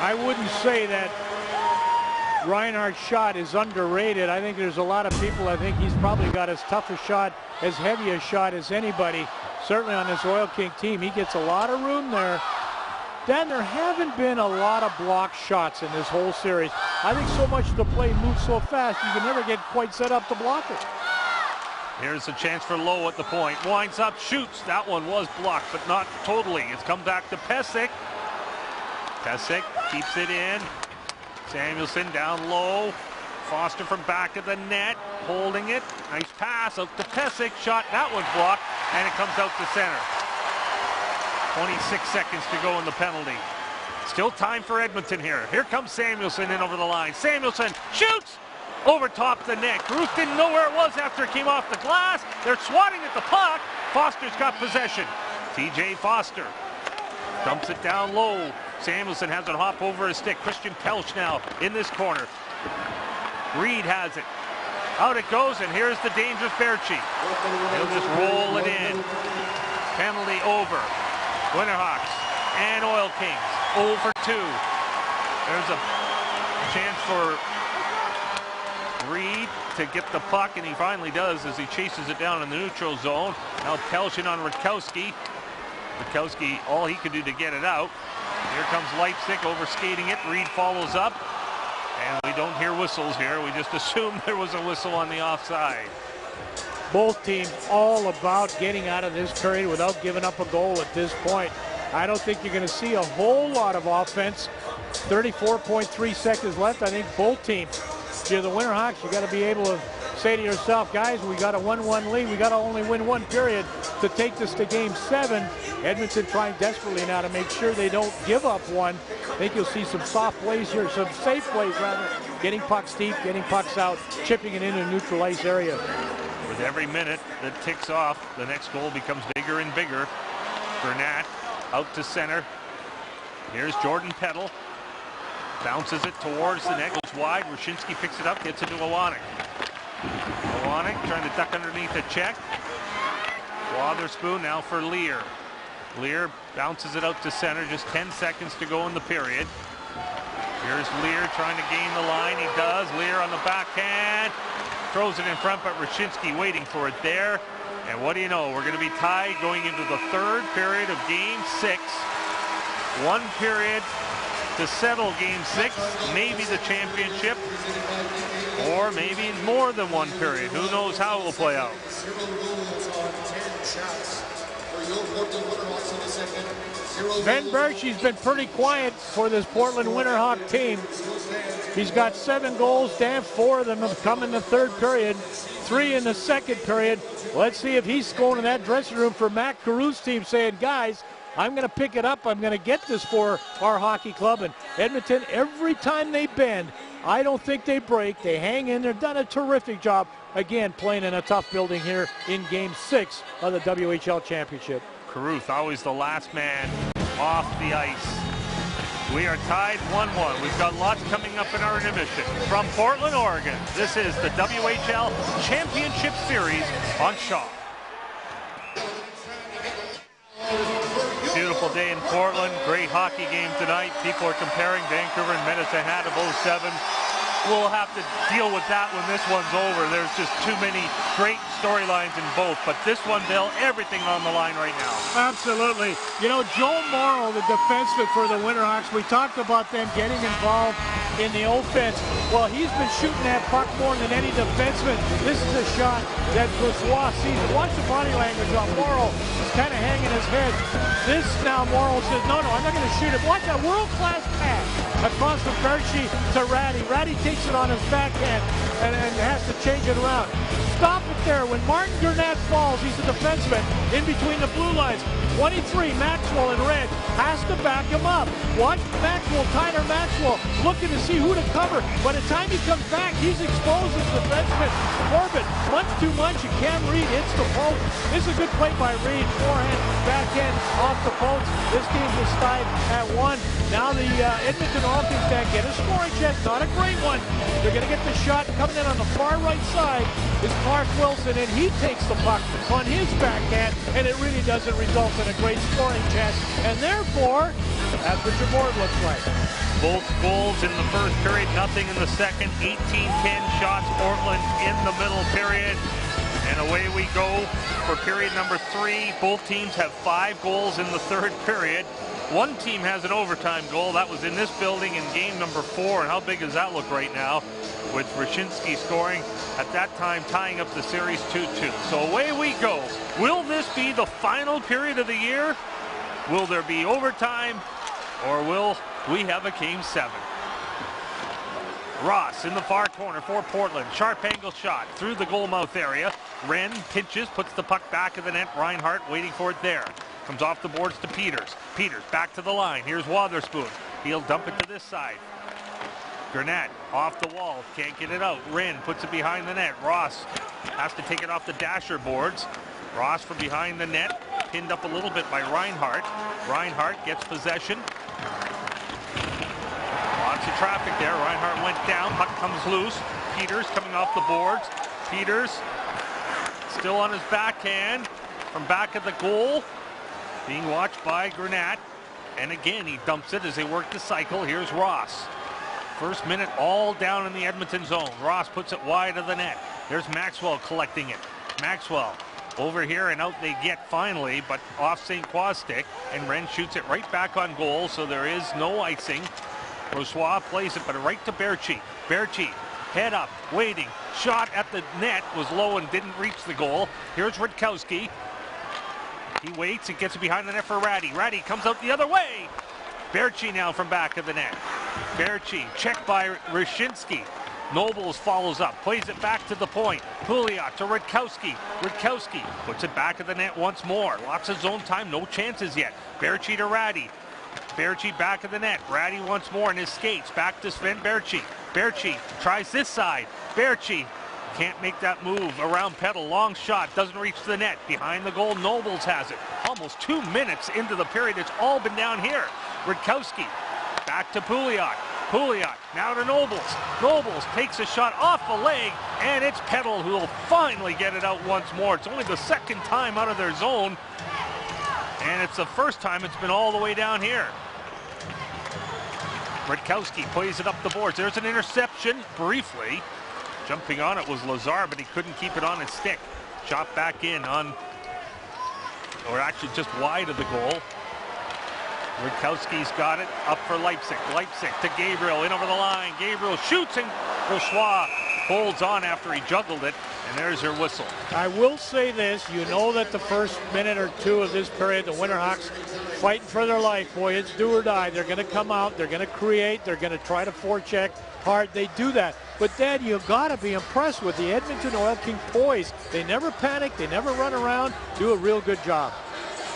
I wouldn't say that Reinhardt's shot is underrated. I think there's a lot of people, I think he's probably got as tough a shot, as heavy a shot as anybody, certainly on this Royal King team. He gets a lot of room there. Dan, there haven't been a lot of block shots in this whole series. I think so much the play moves so fast, you can never get quite set up to block it. Here's a chance for Lowe at the point. Winds up, shoots. That one was blocked, but not totally. It's come back to Pesek. Pesek keeps it in. Samuelson down low. Foster from back of the net, holding it. Nice pass out to Pesek. Shot, that one's blocked, and it comes out to center. 26 seconds to go in the penalty. Still time for Edmonton here. Here comes Samuelson in over the line. Samuelson shoots over top the net. Caruth didn't know where it was after it came off the glass. They're swatting at the puck. Foster's got possession. TJ Foster dumps it down low. Samuelson has it hop over his stick. Christian Pelch now in this corner. Reed has it. Out it goes, and here's the dangerous Berchi. He'll just roll it in. Penalty over. Winterhawks and Oil Kings 0 for 2. There's a chance for Reed to get the puck, and he finally does as he chases it down in the neutral zone. Now Pelch in on Rutkowski. Rutkowski, all he could do to get it out. Here comes Leipzig overskating it. Reed follows up. And we don't hear whistles here. We just assume there was a whistle on the offside. Both teams all about getting out of this period without giving up a goal at this point. I don't think you're going to see a whole lot of offense. 34.3 seconds left. I think both teams, if you're the Winterhawks, you got to be able to say to yourself, guys, we got a 1-1 lead. We got to only win one period to take this to Game 7. Edmonton trying desperately now to make sure they don't give up one. I think you'll see some soft plays here, some safe plays rather, getting pucks deep, getting pucks out, chipping it into a neutral ice area. With every minute that ticks off, the next goal becomes bigger and bigger. Burnett out to center. Here's Jordan Peddle. Bounces it towards the net, goes wide. Wyshynski picks it up, gets it to Iwanek. Iwanek trying to duck underneath a check. Wotherspoon now for Lear. Lear bounces it out to center, just 10 seconds to go in the period. Here's Lear trying to gain the line. He does. Lear on the backhand. Throws it in front, but Wyshynski waiting for it there. And what do you know? We're going to be tied going into the third period of Game 6. One period to settle Game 6, maybe the championship, or maybe more than one period. Who knows how it will play out. Ben Berkey's been pretty quiet for this Portland Winterhawk team. He's got 7 goals, damn 4 of them have come in the third period, 3 in the second period. Let's see if he's going in that dressing room for Matt Carew's team saying, guys, I'm going to pick it up. I'm going to get this for our hockey club. And Edmonton, every time they bend, I don't think they break. They hang in. They've done a terrific job, again, playing in a tough building here in Game 6 of the WHL Championship. Caruth, always the last man off the ice. We are tied 1-1. We've got lots coming up in our intermission. From Portland, Oregon, this is the WHL Championship Series on Shaw. Beautiful day in Portland. Great hockey game tonight. People are comparing Vancouver and Medicine Hat of 07. We'll have to deal with that when this one's over. There's just too many great storylines in both. But this one, Bill, everything on the line right now. Absolutely. You know, Joe Morrow, the defenseman for the Winterhawks, we talked about them getting involved in the offense. Well, he's been shooting that puck more than any defenseman. This is a shot that Bourgeois sees. Watch the body language on Morrow. He's kind of hanging his head. This now Morrow says, no, I'm not going to shoot it. Watch that world-class pass across from Berkey to Ratty. Ratty takes it on his backhand and has to change it around. Stop it there. When Martin Gurnett falls, he's a defenseman in between the blue lines. 23, Maxwell in red, has to back him up. Watch Maxwell, Tyler Maxwell, looking to see who to cover. By the time he comes back, he's exposed as defenseman. Corbett, much too much, and Cam Reed hits the post. This is a good play by Reed. Forehand, backhand, off the post. This game is tied at 1. Now the Edmonton offense can't get a scoring check. Not a great one. They're going to get the shot coming in on the far right side is Clark Wilson, and he takes the puck on his backhand, and it really doesn't result in a great scoring chance. And therefore, that's what your board looks like. Both goals in the first period, nothing in the second. 18-10 shots, Portland in the middle period. And away we go for period number 3. Both teams have 5 goals in the third period. One team has an overtime goal. That was in this building in game number 4. And how big does that look right now? With Wyshynski scoring at that time, tying up the series 2-2. So away we go. Will this be the final period of the year? Will there be overtime? Or will we have a Game 7? Ross in the far corner for Portland. Sharp angle shot through the goal mouth area. Wren pinches, puts the puck back of the net. Reinhart waiting for it there. Comes off the boards to Peters. Peters back to the line. Here's Wotherspoon. He'll dump it to this side. Gurnett off the wall. Can't get it out. Wren puts it behind the net. Ross has to take it off the dasher boards. Ross from behind the net. Pinned up a little bit by Reinhart. Reinhart gets possession. Lots of traffic there. Reinhart went down. Puck comes loose. Peters coming off the boards. Peters still on his backhand from back of the goal. Being watched by Gurnett. And again, he dumps it as they work the cycle. Here's Ross. First minute all down in the Edmonton zone. Ross puts it wide of the net. There's Maxwell collecting it. Maxwell over here and out they get finally, but off St. Croix stick. And Wren shoots it right back on goal, so there is no icing. Brossois plays it, but right to Berkey. Berkey, head up, waiting. Shot at the net was low and didn't reach the goal. Here's Rutkowski. He waits and gets it behind the net for Ratty. Ratty comes out the other way. Berkey now from back of the net. Berkey checked by Wyshynski. Nobles follows up, plays it back to the point. Pouliot to Rutkowski. Rutkowski puts it back at the net once more. Lots of zone time, no chances yet. Berchi to Ratty. Berchi back at the net. Ratty once more in his skates. Back to Sven Berchi. Berchi tries this side. Berchi can't make that move around Petal. Long shot, doesn't reach the net. Behind the goal, Nobles has it. Almost 2 minutes into the period, it's all been down here. Rutkowski back to Pouliot. Pouliot now to Nobles. Nobles takes a shot off the leg, and it's Petal who will finally get it out once more. It's only the second time out of their zone, and it's the first time it's been all the way down here. Rutkowski plays it up the boards. There's an interception briefly. Jumping on it was Lazar, but he couldn't keep it on his stick. Shot back in on, or actually just wide of the goal. Rutkowski's got it up for Leipzig. Leipzig to Gabriel, in over the line. Gabriel shoots, and Brossoit holds on after he juggled it, and there's your whistle. I will say this, you know that the first minute or two of this period, the Winterhawks fighting for their life. Boy, it's do or die. They're going to come out, they're going to create, they're going to try to forecheck hard. They do that. But Dad, you've got to be impressed with the Edmonton Oil King poise. They never panic, they never run around, do a real good job.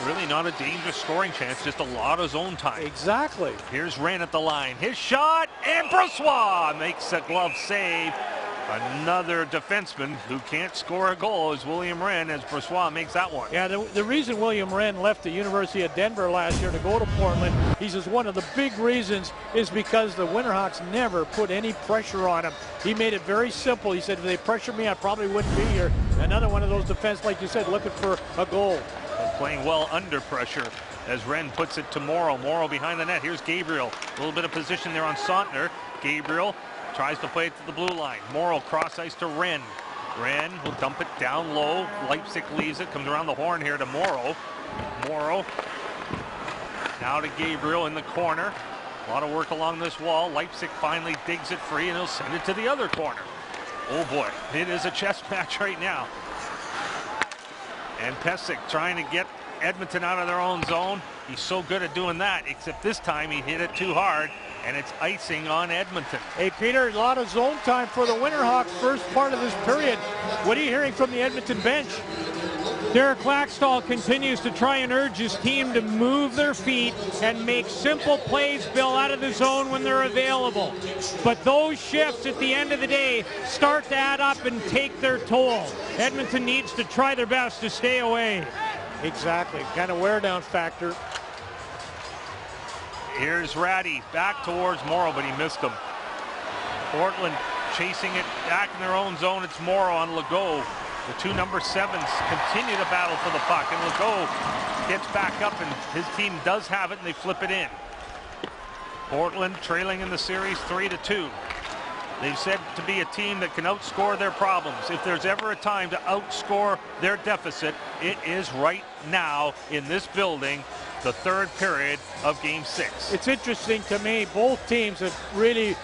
Really not a dangerous scoring chance, just a lot of zone time. Exactly. Here's Wren at the line. His shot, and Brossoit makes a glove save. Another defenseman who can't score a goal is William Wren, as Brossoit makes that one. Yeah, the reason William Wren left the University of Denver last year to go to Portland, he says one of the big reasons is because the Winterhawks never put any pressure on him. He made it very simple. He said, if they pressured me, I probably wouldn't be here. Another one of those defense, like you said, looking for a goal. Playing well under pressure as Wren puts it to Morrow. Morrow behind the net. Here's Gabriel. A little bit of position there on Sontner. Gabriel tries to play it to the blue line. Morrow cross ice to Wren. Wren will dump it down low. Leipzig leaves it. Comes around the horn here to Morrow. Morrow now to Gabriel in the corner. A lot of work along this wall. Leipzig finally digs it free, and he'll send it to the other corner. Oh boy, it is a chess match right now. And Pesic trying to get Edmonton out of their own zone. He's so good at doing that, except this time he hit it too hard, and it's icing on Edmonton. Hey, Peter, a lot of zone time for the Winterhawks first part of this period. What are you hearing from the Edmonton bench? Derek Laxdal continues to try and urge his team to move their feet and make simple plays, Bill, out of the zone when they're available. But those shifts at the end of the day start to add up and take their toll. Edmonton needs to try their best to stay away. Exactly, kind of wear down factor. Here's Ratty back towards Morrow, but he missed him. Portland chasing it back in their own zone. It's Morrow on Legault. The two number 7s continue to battle for the puck, and Legault gets back up, and his team does have it, and they flip it in. Portland trailing in the series 3-2. They've said to be a team that can outscore their problems. If there's ever a time to outscore their deficit, it is right now in this building, the third period of Game 6. It's interesting to me, both teams have really,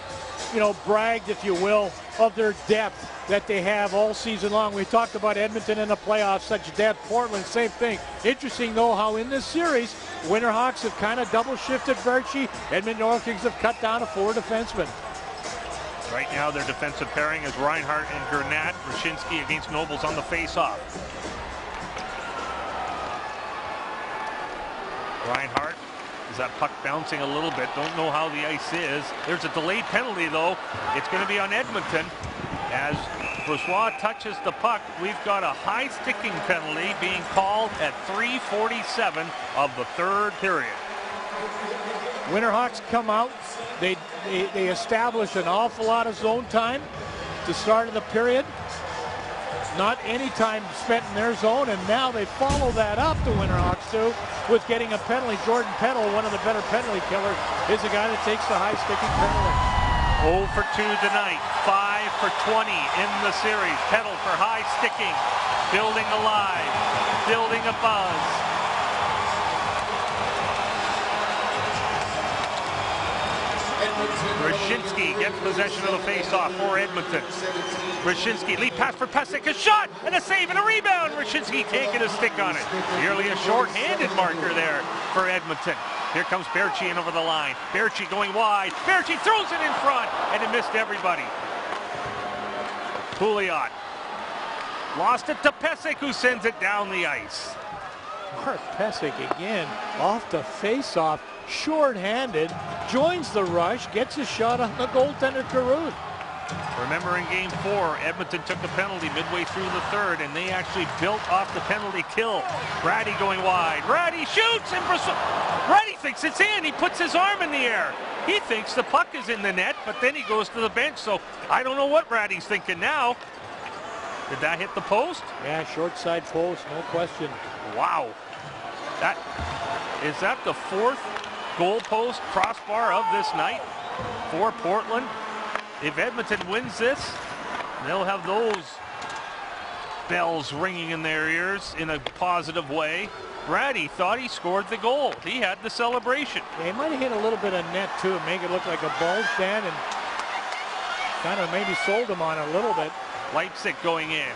bragged, if you will, of their depth that they have all season long. We talked about Edmonton in the playoffs, such depth. Portland, same thing. Interesting, though, how in this series, Winterhawks have kind of double-shifted Berchi. Edmonton Oil Kings have cut down to 4 defensemen. Right now, their defensive pairing is Reinhart and Gernat. Wyshynski against Nobles on the face-off. Reinhart, is that puck bouncing a little bit? Don't know how the ice is. There's a delayed penalty, though. It's going to be on Edmonton. As Brossoit touches the puck, we've got a high sticking penalty being called at 3:47 of the third period. Winterhawks come out. They establish an awful lot of zone time to start of the period. Not any time spent in their zone, and now they follow that up, the Winterhawks do, with getting a penalty. Jordan Petal, one of the better penalty killers, is the guy that takes the high sticking penalty. 0 for 2 tonight, 5 for 20 in the series. Petal for high sticking, building alive, building a buzz. Wyshynski gets possession of the face-off for Edmonton. Wyshynski, lead pass for Pesic, a shot, and a save and a rebound. Wyshynski can't get a stick on it. Nearly a short-handed marker there for Edmonton. Here comes Berchi in over the line. Berchi going wide. Berchi throws it in front, and it missed everybody. Pouliot lost it to Pesic, who sends it down the ice. Mark Pesic again off the face-off, short-handed, joins the rush, gets a shot on the goaltender Caruth. Remember in Game 4, Edmonton took a penalty midway through the third, and they actually built off the penalty kill. Ratty going wide. Ratty shoots, and Ratty thinks it's in. He puts his arm in the air. He thinks the puck is in the net, but then he goes to the bench, so I don't know what Ratty's thinking now. Did that hit the post? Yeah, short side post, no question. Wow. Is that the fourth goal post crossbar of this night for Portland? If Edmonton wins this, they'll have those bells ringing in their ears in a positive way. Ratty thought he scored the goal. He had the celebration. Yeah, he might have hit a little bit of net too, make it look like a bulge stand, and kind of maybe sold him on it a little bit. Leipzig going in.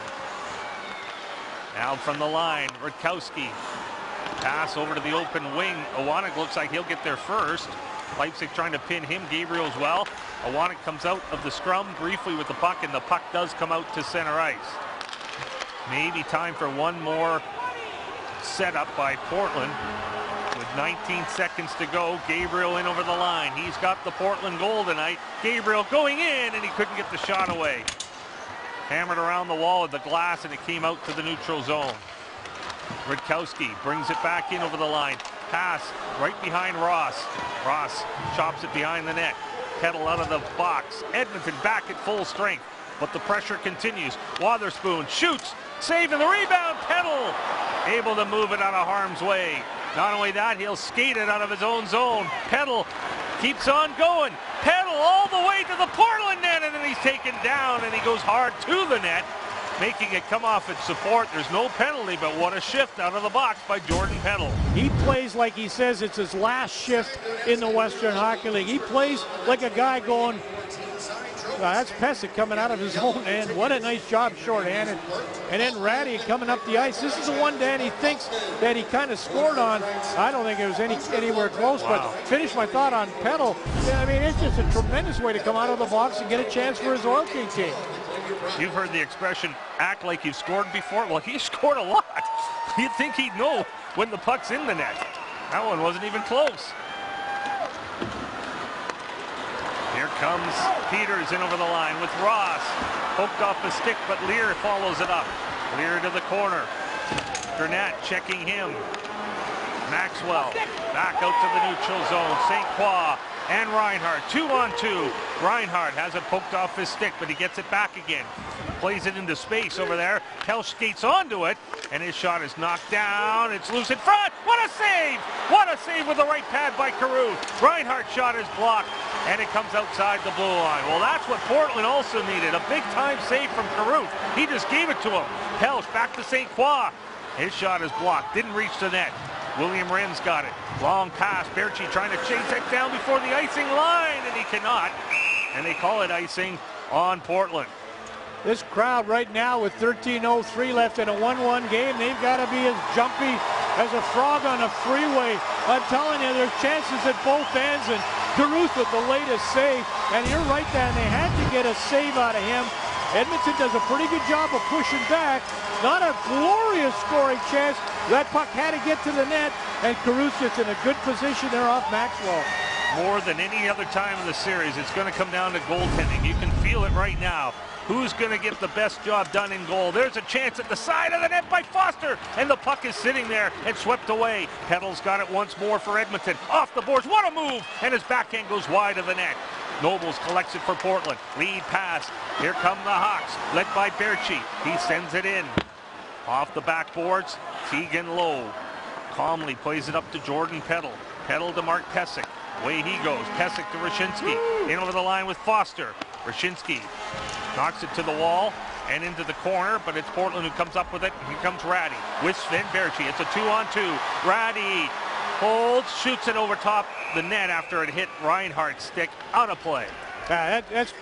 Now from the line, Rutkowski. Pass over to the open wing. Owanek looks like he'll get there first. Leipzig trying to pin him. Gabriel as well. Owanek comes out of the scrum briefly with the puck, and the puck does come out to center ice. Maybe time for one more setup by Portland. With 19 seconds to go, Gabriel in over the line. He's got the Portland goal tonight. Gabriel going in, and he couldn't get the shot away. Hammered around the wall with the glass, and it came out to the neutral zone. Rutkowski brings it back in over the line. Pass right behind Ross. Ross chops it behind the net. Pedal out of the box. Edmonton back at full strength, but the pressure continues. Wotherspoon shoots, saving the rebound. Pedal able to move it out of harm's way. Not only that, he'll skate it out of his own zone. Pedal keeps on going. Pedal all the way to the Portland net, and then he's taken down, and he goes hard to the net, making it come off its support. There's no penalty, but what a shift out of the box by Jordan Pedal. He plays like he says it's his last shift in the Western Hockey League. He plays like a guy going, that's Pesic coming out of his own end. What a nice job shorthanded. And then Ratty coming up the ice. This is the one Danny thinks that he kind of scored on. I don't think it was anywhere close, but finish my thought on Pedal. I mean, it's just a tremendous way to come out of the box and get a chance for his Oil King team. You've heard the expression, act like you've scored before. Well, he scored a lot. You'd think he'd know when the puck's in the net. That one wasn't even close. Here comes Peters in over the line with Ross. Poked off the stick, but Lear follows it up. Lear to the corner. Gurnett checking him. Maxwell back out to the neutral zone. St. Croix and Reinhart, 2-on-2. Reinhart has it poked off his stick, but he gets it back again. Plays it into space over there. Hell skates onto it, and his shot is knocked down. It's loose in front. What a save! What a save with the right pad by Caruth. Reinhart's shot is blocked, and it comes outside the blue line. Well, that's what Portland also needed. A big-time save from Caruth. He just gave it to him. Pelch back to St. Croix. His shot is blocked. Didn't reach the net. William Wren's got it. Long pass. Berchi trying to chase it down before the icing line, and he cannot. And they call it icing on Portland. This crowd right now with 13:03 left in a 1-1 game, they've got to be as jumpy as a frog on a freeway. I'm telling you, there's chances at both ends, and Caruth with the latest save. And you're right, Dan, they had to get a save out of him. Edmonton does a pretty good job of pushing back. Not a glorious scoring chance. That puck had to get to the net, and Caruth gets in a good position there off Maxwell. More than any other time in the series, it's going to come down to goaltending. You can feel it right now. Who's going to get the best job done in goal? There's a chance at the side of the net by Foster, and the puck is sitting there and swept away. Pedal's got it once more for Edmonton. Off the boards, what a move! And his backhand goes wide of the net. Nobles collects it for Portland. Lead pass. Here come the Hawks, led by Berchi. He sends it in. Off the backboards, Keegan Lowe calmly plays it up to Jordan Pedal. Pedal to Mark Pesic. Away he goes. Pesic to Rashinsky. In over the line with Foster. Rashinsky knocks it to the wall and into the corner, but it's Portland who comes up with it. Here comes Ratty with Sven Berchi. It's a 2-on-2. Ratty holds, shoots it over top the net after it hit Reinhardt's stick. Out of play. That's,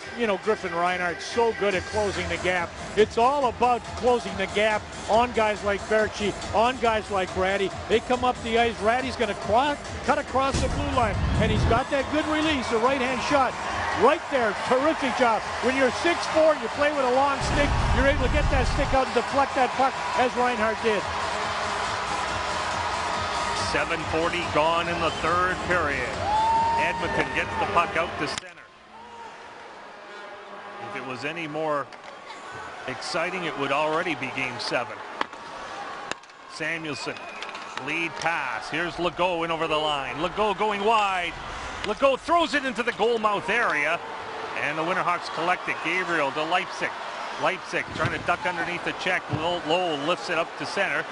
Griffin Reinhart so good at closing the gap. It's all about closing the gap on guys like Berchi, on guys like Ratty. They come up the ice. Ratty's going to cut across the blue line, and he's got that good release, a right-hand shot. right there, terrific job. When you're 6'4", you play with a long stick, you're able to get that stick out and deflect that puck as Reinhart did. 7:40 gone in the third period. Edmonton gets the puck out to center. If it was any more exciting, it would already be game 7. Samuelson, lead pass. Here's Legault in over the line. Legault going wide. Legault throws it into the goal mouth area, and the Winterhawks collect it. Gabriel to Leipzig. Leipzig trying to duck underneath the check. Lowe lifts it up to center.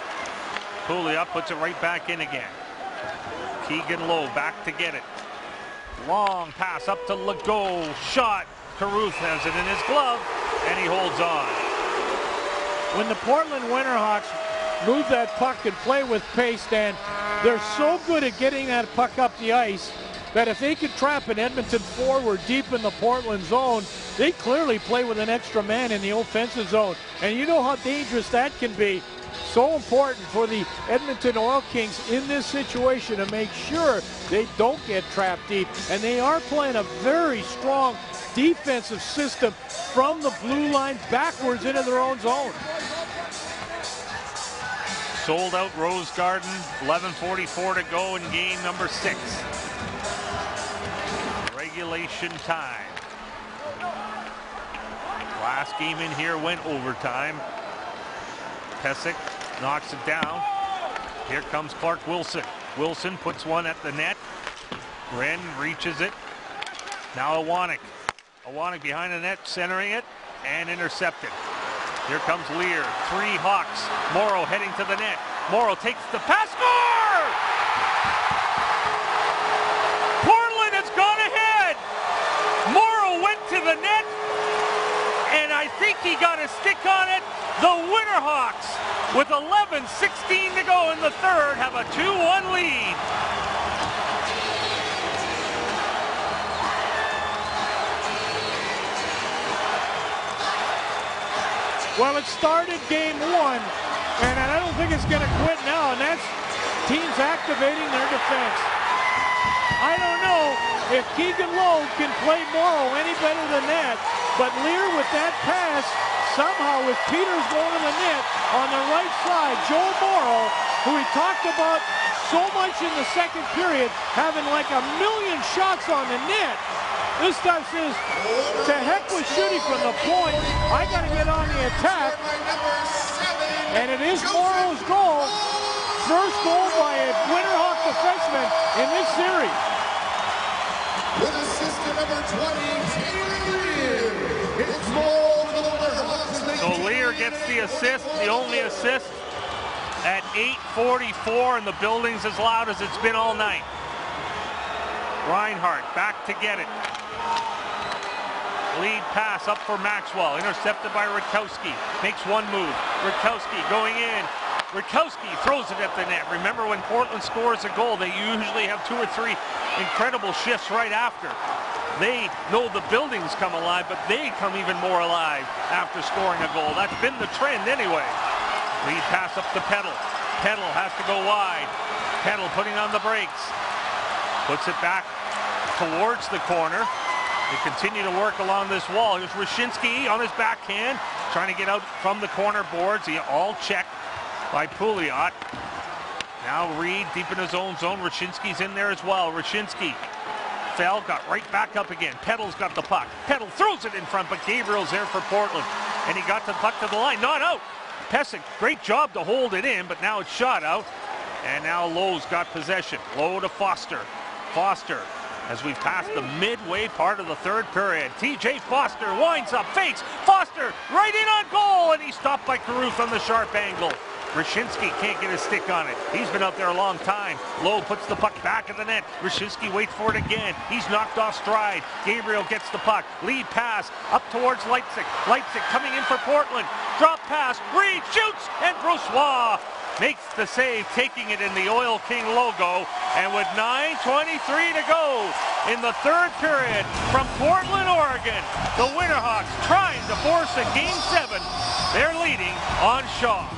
Pouliot puts it right back in again. Keegan Lowe back to get it. Long pass up to Legault. Shot. Caruth has it in his glove, and he holds on. When the Portland Winterhawks move that puck and play with pace, Dan, they're so good at getting that puck up the ice that if they could trap an Edmonton forward deep in the Portland zone, they clearly play with an extra man in the offensive zone. And you know how dangerous that can be. So important for the Edmonton Oil Kings in this situation to make sure they don't get trapped deep. And they are playing a very strong defensive system from the blue line backwards into their own zone. Sold out Rose Garden, 11:44 to go in game number 6. Regulation time. Last game in here went overtime. Pesek knocks it down. Here comes Clark Wilson. Wilson puts one at the net. Wren reaches it. Now Awanek. Awanek behind the net, centering it, and intercepted. Here comes Lear. 3 Hawks. Morrow heading to the net. Morrow takes the pass. Score! Portland has gone ahead. Morrow went to the net, and I think he got a stick on it. The Winterhawks, with 11:16 to go in the third, have a 2-1 lead. Well, it started game 1, and I don't think it's going to quit now, and that's teams activating their defense. I don't know if Keegan Lowe can play Morrow any better than that, but Lear with that pass, somehow with Peters going to the net on the right side, Joe Morrow, who we talked about so much in the second period, having like a million shots on the net. This time says, to heck with shooting from the point. I got to get on the attack. And it is Morrow's goal. First goal by a Winterhawk defenseman in this series. With assist to number 20, Taylor Lear. It's more for the Winterhawks. So Lear gets the assist, the only assist at 8:44, and the building's as loud as it's been all night. Reinhart back to get it. Lead pass up for Maxwell, intercepted by Rutkowski. Makes one move. Rutkowski going in. Rutkowski throws it at the net. Remember, when Portland scores a goal, they usually have 2 or 3 incredible shifts right after. They know the buildings come alive, but they come even more alive after scoring a goal. That's been the trend anyway. Lead pass up to Peddle. Peddle has to go wide. Peddle putting on the brakes. Puts it back towards the corner. They continue to work along this wall. Here's Wyshynski on his backhand, trying to get out from the corner boards. He all checked by Pouliot. Now Reed deep in his own zone. Wyshynski's in there as well. Wyshynski fell, got right back up again. Peddle's got the puck. Peddle throws it in front, but Gabriel's there for Portland. And he got the puck to the line. Not out. Pesek, great job to hold it in, but now it's shot out. And now Lowe's got possession. Lowe to Foster. Foster, as we pass the midway part of the third period. TJ Foster winds up, fakes. Foster right in on goal, and he's stopped by Caruth on the sharp angle. Wyshynski can't get his stick on it. He's been out there a long time. Lowe puts the puck back at the net. Wyshynski waits for it again. He's knocked off stride. Gabriel gets the puck. Lead pass up towards Leipzig. Leipzig coming in for Portland. Drop pass. Reed shoots, and Brossoit makes the save, taking it in the Oil King logo. And with 9:23 to go in the third period from Portland, Oregon, the Winterhawks trying to force a Game 7. They're leading on Shaw.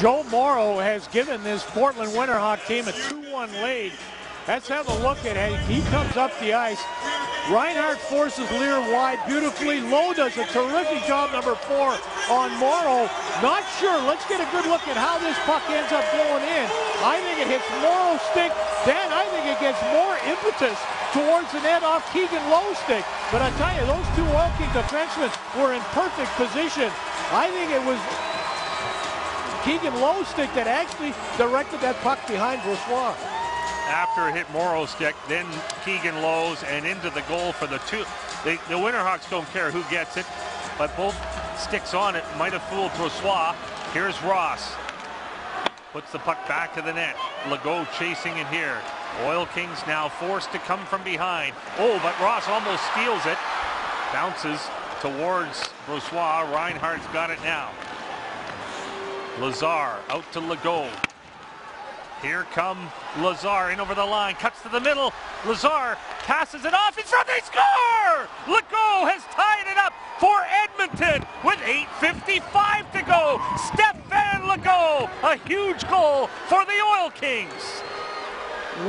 Joe Morrow has given this Portland Winterhawk team a 2-1 lead. Let's have a look at it. He comes up the ice. Reinhart forces Lear wide beautifully. Lowe does a terrific job, number 4, on Morrow. Not sure. Let's get a good look at how this puck ends up going in. I think it hits Morrow's stick. Dan, I think it gets more impetus towards the net off Keegan Lowe's stick. But I tell you, those two Oil King defensemen were in perfect position. I think it was Keegan Lowe's stick that actually directed that puck behind Brossoit. After it hit Morrow's stick, then Keegan Lowe's, and into the goal for the two. The Winterhawks don't care who gets it, but both sticks on it might have fooled Brossoit. Here's Ross. Puts the puck back to the net. Legault chasing it here. Oil Kings now forced to come from behind. Oh, but Ross almost steals it. Bounces towards Brossoit. Reinhart's got it now. Lazar out to Legault. Here come Lazar in over the line, cuts to the middle. Lazar passes it off in front, they score! Legault has tied it up for Edmonton with 8:55 to go. Stéphane Legault, a huge goal for the Oil Kings.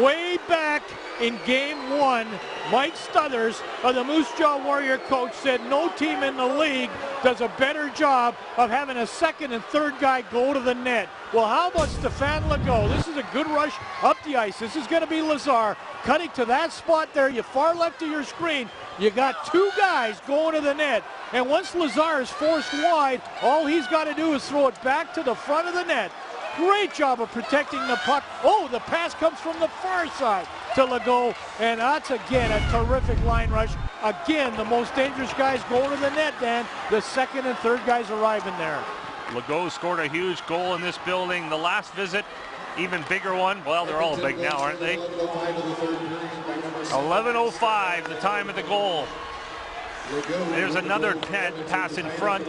Way back in game 1, Mike Stuthers, the Moose Jaw Warrior coach, said no team in the league does a better job of having a second and third guy go to the net. Well, how about Stéphane Legault? This is a good rush up the ice. This is going to be Lazar cutting to that spot there. You far left of your screen. You got two guys going to the net. And once Lazar is forced wide, all he's got to do is throw it back to the front of the net. Great job of protecting the puck. Oh, the pass comes from the far side to Legault. And that's, again, a terrific line rush. Again, the most dangerous guys going to the net, Dan. The second and third guys arriving there. Legault scored a huge goal in this building. The last visit, even bigger one. Well, they're all big now, aren't they? 11:05, the time of the goal. There's another pass in front.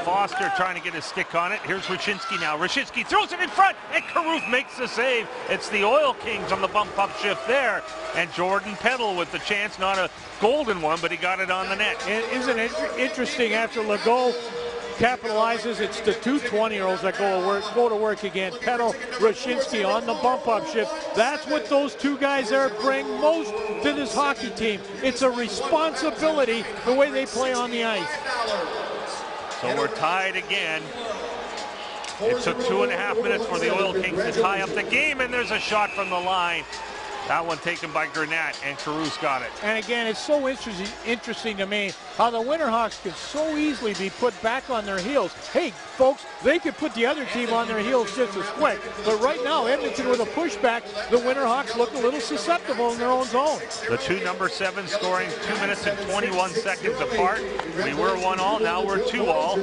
Foster trying to get his stick on it. Here's Rashitsky now. Rashitsky throws it in front, and Caruth makes the save. It's the Oil Kings on the bump-up shift there. And Jordan Peddle with the chance, not a golden one, but he got it on the net. Isn't it interesting, after Legault capitalizes, it's the two 20-year-olds that go to work again. Peddle, Rashitsky on the bump-up shift. That's what those two guys there bring most to this hockey team. It's a responsibility the way they play on the ice. So we're tied again. It took 2.5 minutes for the Oil Kings to tie up the game, and there's a shot from the line. That one taken by Granat, and Caruth got it. And again, it's so interesting to me how the Winterhawks could so easily be put back on their heels. Hey, folks, they could put the other team on their heels just as quick. But right now, Edmonton with a pushback, the Winterhawks look a little susceptible in their own zone. The two number 7s scoring 2 minutes and 21 seconds apart. We were 1-1, now we're 2-2.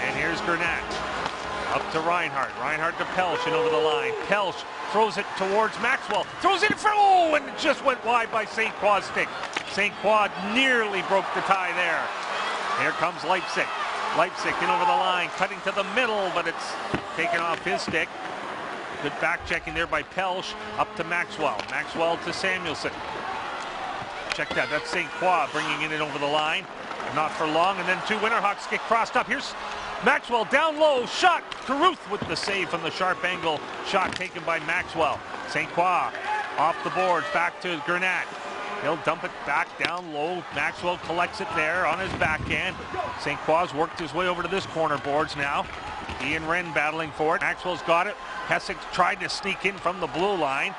And here's Granat. Up to Reinhart. Reinhart to Pelch and over the line. Pelch throws it towards Maxwell. Throws it in front. Oh, and it just went wide by St. Croix's stick. St. Croix nearly broke the tie there. Here comes Leipzig. Leipzig in over the line, cutting to the middle, but it's taken off his stick. Good back checking there by Pelch. Up to Maxwell. Maxwell to Samuelson. Check that. That's St. Croix bringing it in over the line. Not for long, and then two Winterhawks get crossed up. Here's Maxwell down low, shot. Caruth with the save from the sharp angle. Shot taken by Maxwell. St. Croix off the boards, back to Granat. He'll dump it back down low. Maxwell collects it there on his backhand. St. Croix's worked his way over to this corner boards now. Ian Wren battling for it. Maxwell's got it. Hessig tried to sneak in from the blue line.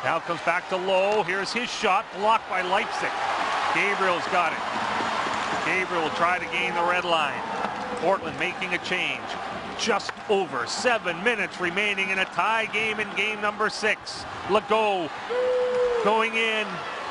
Now comes back to Lowe. Here's his shot, blocked by Leipzig. Gabriel's got it. Gabriel will try to gain the red line. Portland making a change. Just over 7 minutes remaining in a tie game in game number 6. Legault going in,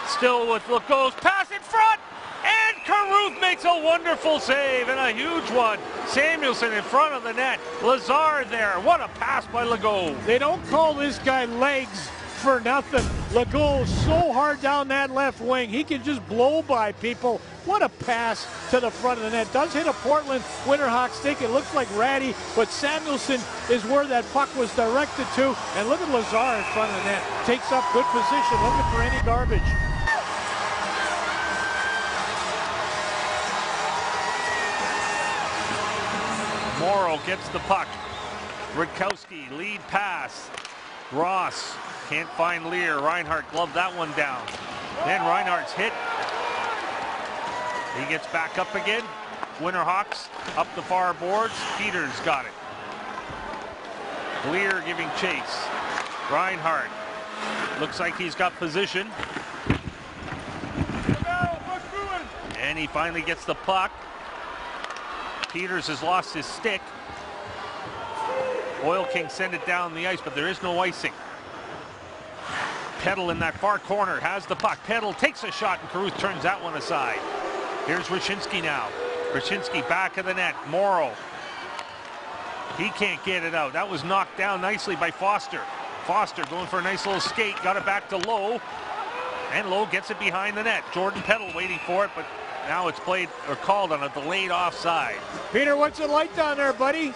still with Legault's pass in front, and Caruth makes a wonderful save, and a huge one. Samuelson in front of the net. Lazar there. What a pass by Legault. They don't call this guy legs for nothing. Legault so hard down that left wing, he can just blow by people. What a pass to the front of the net. Does hit a Portland Winterhawks stick. It looks like Ratty, but Samuelson is where that puck was directed to. And look at Lazar in front of the net. Takes up good position, looking for any garbage. Morrow gets the puck. Rutkowski, lead pass. Ross can't find Lear. Reinhart gloved that one down. Then Reinhart's hit. He gets back up again. Winterhawks up the far boards. Peters got it. Lear giving chase. Reinhart looks like he's got position. And he finally gets the puck. Peters has lost his stick. Oil Kings send it down the ice, but there is no icing. Peddle in that far corner has the puck. Peddle takes a shot and Caruth turns that one aside. Here's Wyshynski now. Wyshynski back of the net. Morrow. He can't get it out. That was knocked down nicely by Foster. Foster going for a nice little skate. Got it back to Lowe. And Lowe gets it behind the net. Jordan Peddle waiting for it, but now it's played or called on a delayed offside. Peter, what's it like down there, buddy?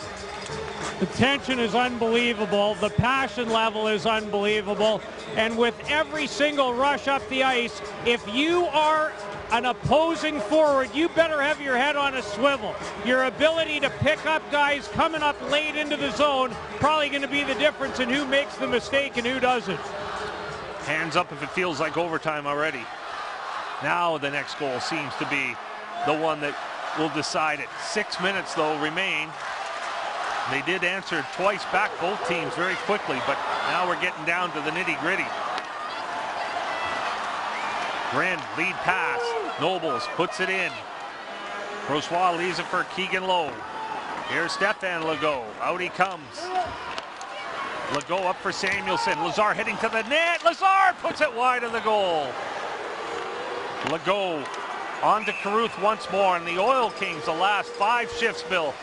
The tension is unbelievable. The passion level is unbelievable. And with every single rush up the ice, if you are an opposing forward, you better have your head on a swivel. Your ability to pick up guys coming up late into the zone, probably going to be the difference in who makes the mistake and who doesn't. Hands up if it feels like overtime already. Now the next goal seems to be the one that will decide it. 6 minutes, though, remain. They did answer twice back, both teams, very quickly, but now we're getting down to the nitty-gritty. Gren, lead pass. Nobles puts it in. Brossoit leaves it for Keegan Lowe. Here's Stefan Legault. Out he comes. Legault up for Samuelson. Lazar heading to the net. Lazar puts it wide of the goal. Legault on to Caruth once more. And the Oil Kings, the last 5 shifts, Bill,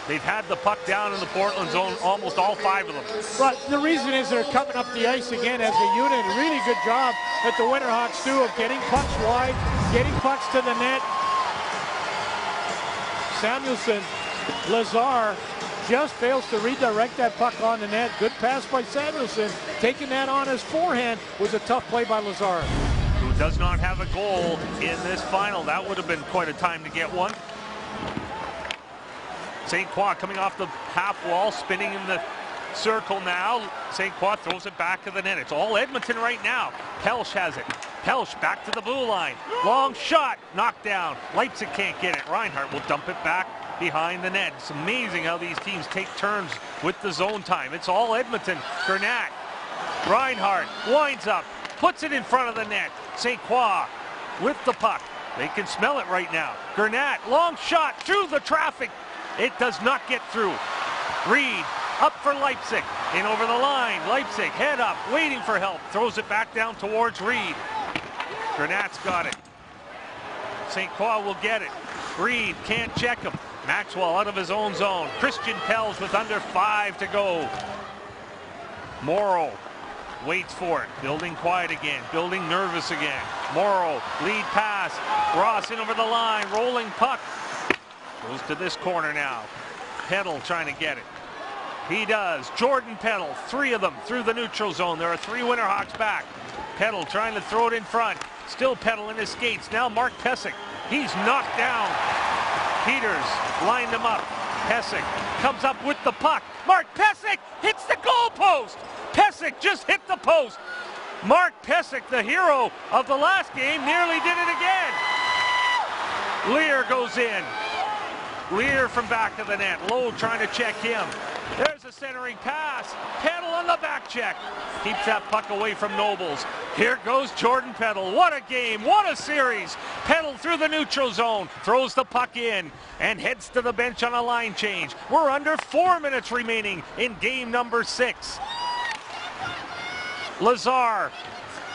they've had the puck down in the Portland zone, almost all 5 of them. But the reason is they're coming up the ice again as a unit. A really good job that the Winterhawks do of getting pucks wide, getting pucks to the net. Samuelson, Lazar just fails to redirect that puck on the net. Good pass by Samuelson. Taking that on his forehand was a tough play by Lazar. Who does not have a goal in this final. That would have been quite a time to get one. St. Croix coming off the half wall, spinning in the circle now. St. Croix throws it back to the net. It's all Edmonton right now. Pelch has it. Pelch back to the blue line. Long shot, knocked down. Leipzig can't get it. Reinhart will dump it back behind the net. It's amazing how these teams take turns with the zone time. It's all Edmonton. Gernat. Reinhart winds up, puts it in front of the net. St. Croix with the puck. They can smell it right now. Gernat, long shot through the traffic. It does not get through. Reed up for Leipzig. In over the line. Leipzig head up, waiting for help. Throws it back down towards Reed. Gernat's got it. St. Croix will get it. Reed can't check him. Maxwell out of his own zone. Christian Pells with under 5 to go. Morrow waits for it. Building quiet again. Building nervous again. Morrow, lead pass. Ross in over the line. Rolling puck. Goes to this corner now. Peddle trying to get it. He does. Jordan Peddle, 3 of them through the neutral zone. There are 3 Winterhawks back. Peddle trying to throw it in front. Still Peddle in his skates. Now Mark Pysyk. He's knocked down. Peters lined him up. Pysyk comes up with the puck. Mark Pysyk hits the goal post. Pysyk just hit the post. Mark Pysyk, the hero of the last game, nearly did it again. Lear goes in. Lear from back of the net. Lowe trying to check him. There's a centering pass. Peddle on the back check. Keeps that puck away from Nobles. Here goes Jordan Peddle. What a game. What a series. Peddle through the neutral zone. Throws the puck in and heads to the bench on a line change. We're under 4 minutes remaining in game number 6. Lazar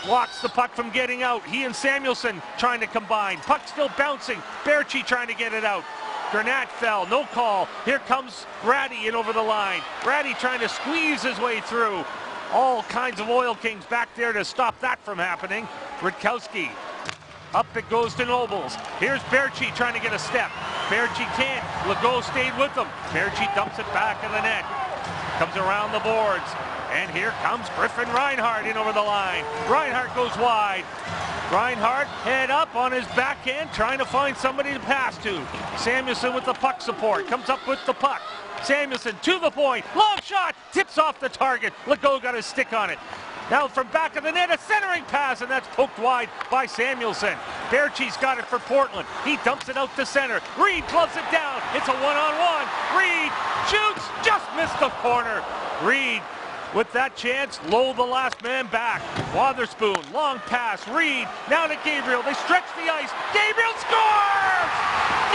blocks the puck from getting out. He and Samuelson trying to combine. Puck still bouncing. Berchi trying to get it out. Gernat fell, no call. Here comes Ratty in over the line. Ratty trying to squeeze his way through. All kinds of Oil Kings back there to stop that from happening. Rutkowski. Up it goes to Nobles. Here's Berchi trying to get a step. Berchi can't. Legault stayed with him. Berchi dumps it back in the net. Comes around the boards. And here comes Griffin Reinhart in over the line. Reinhart goes wide. Reinhart head up on his backhand, trying to find somebody to pass to. Samuelson with the puck support. Comes up with the puck. Samuelson to the point. Long shot. Tips off the target. Legault got his stick on it. Now from back of the net, a centering pass, and that's poked wide by Samuelson. Berchi's got it for Portland. He dumps it out to center. Reed gloves it down. It's a one-on-one. Reed shoots. Just missed the corner. Reed with that chance, Lowe the last man back. Wotherspoon, long pass. Reed now to Gabriel. They stretch the ice. Gabriel scores!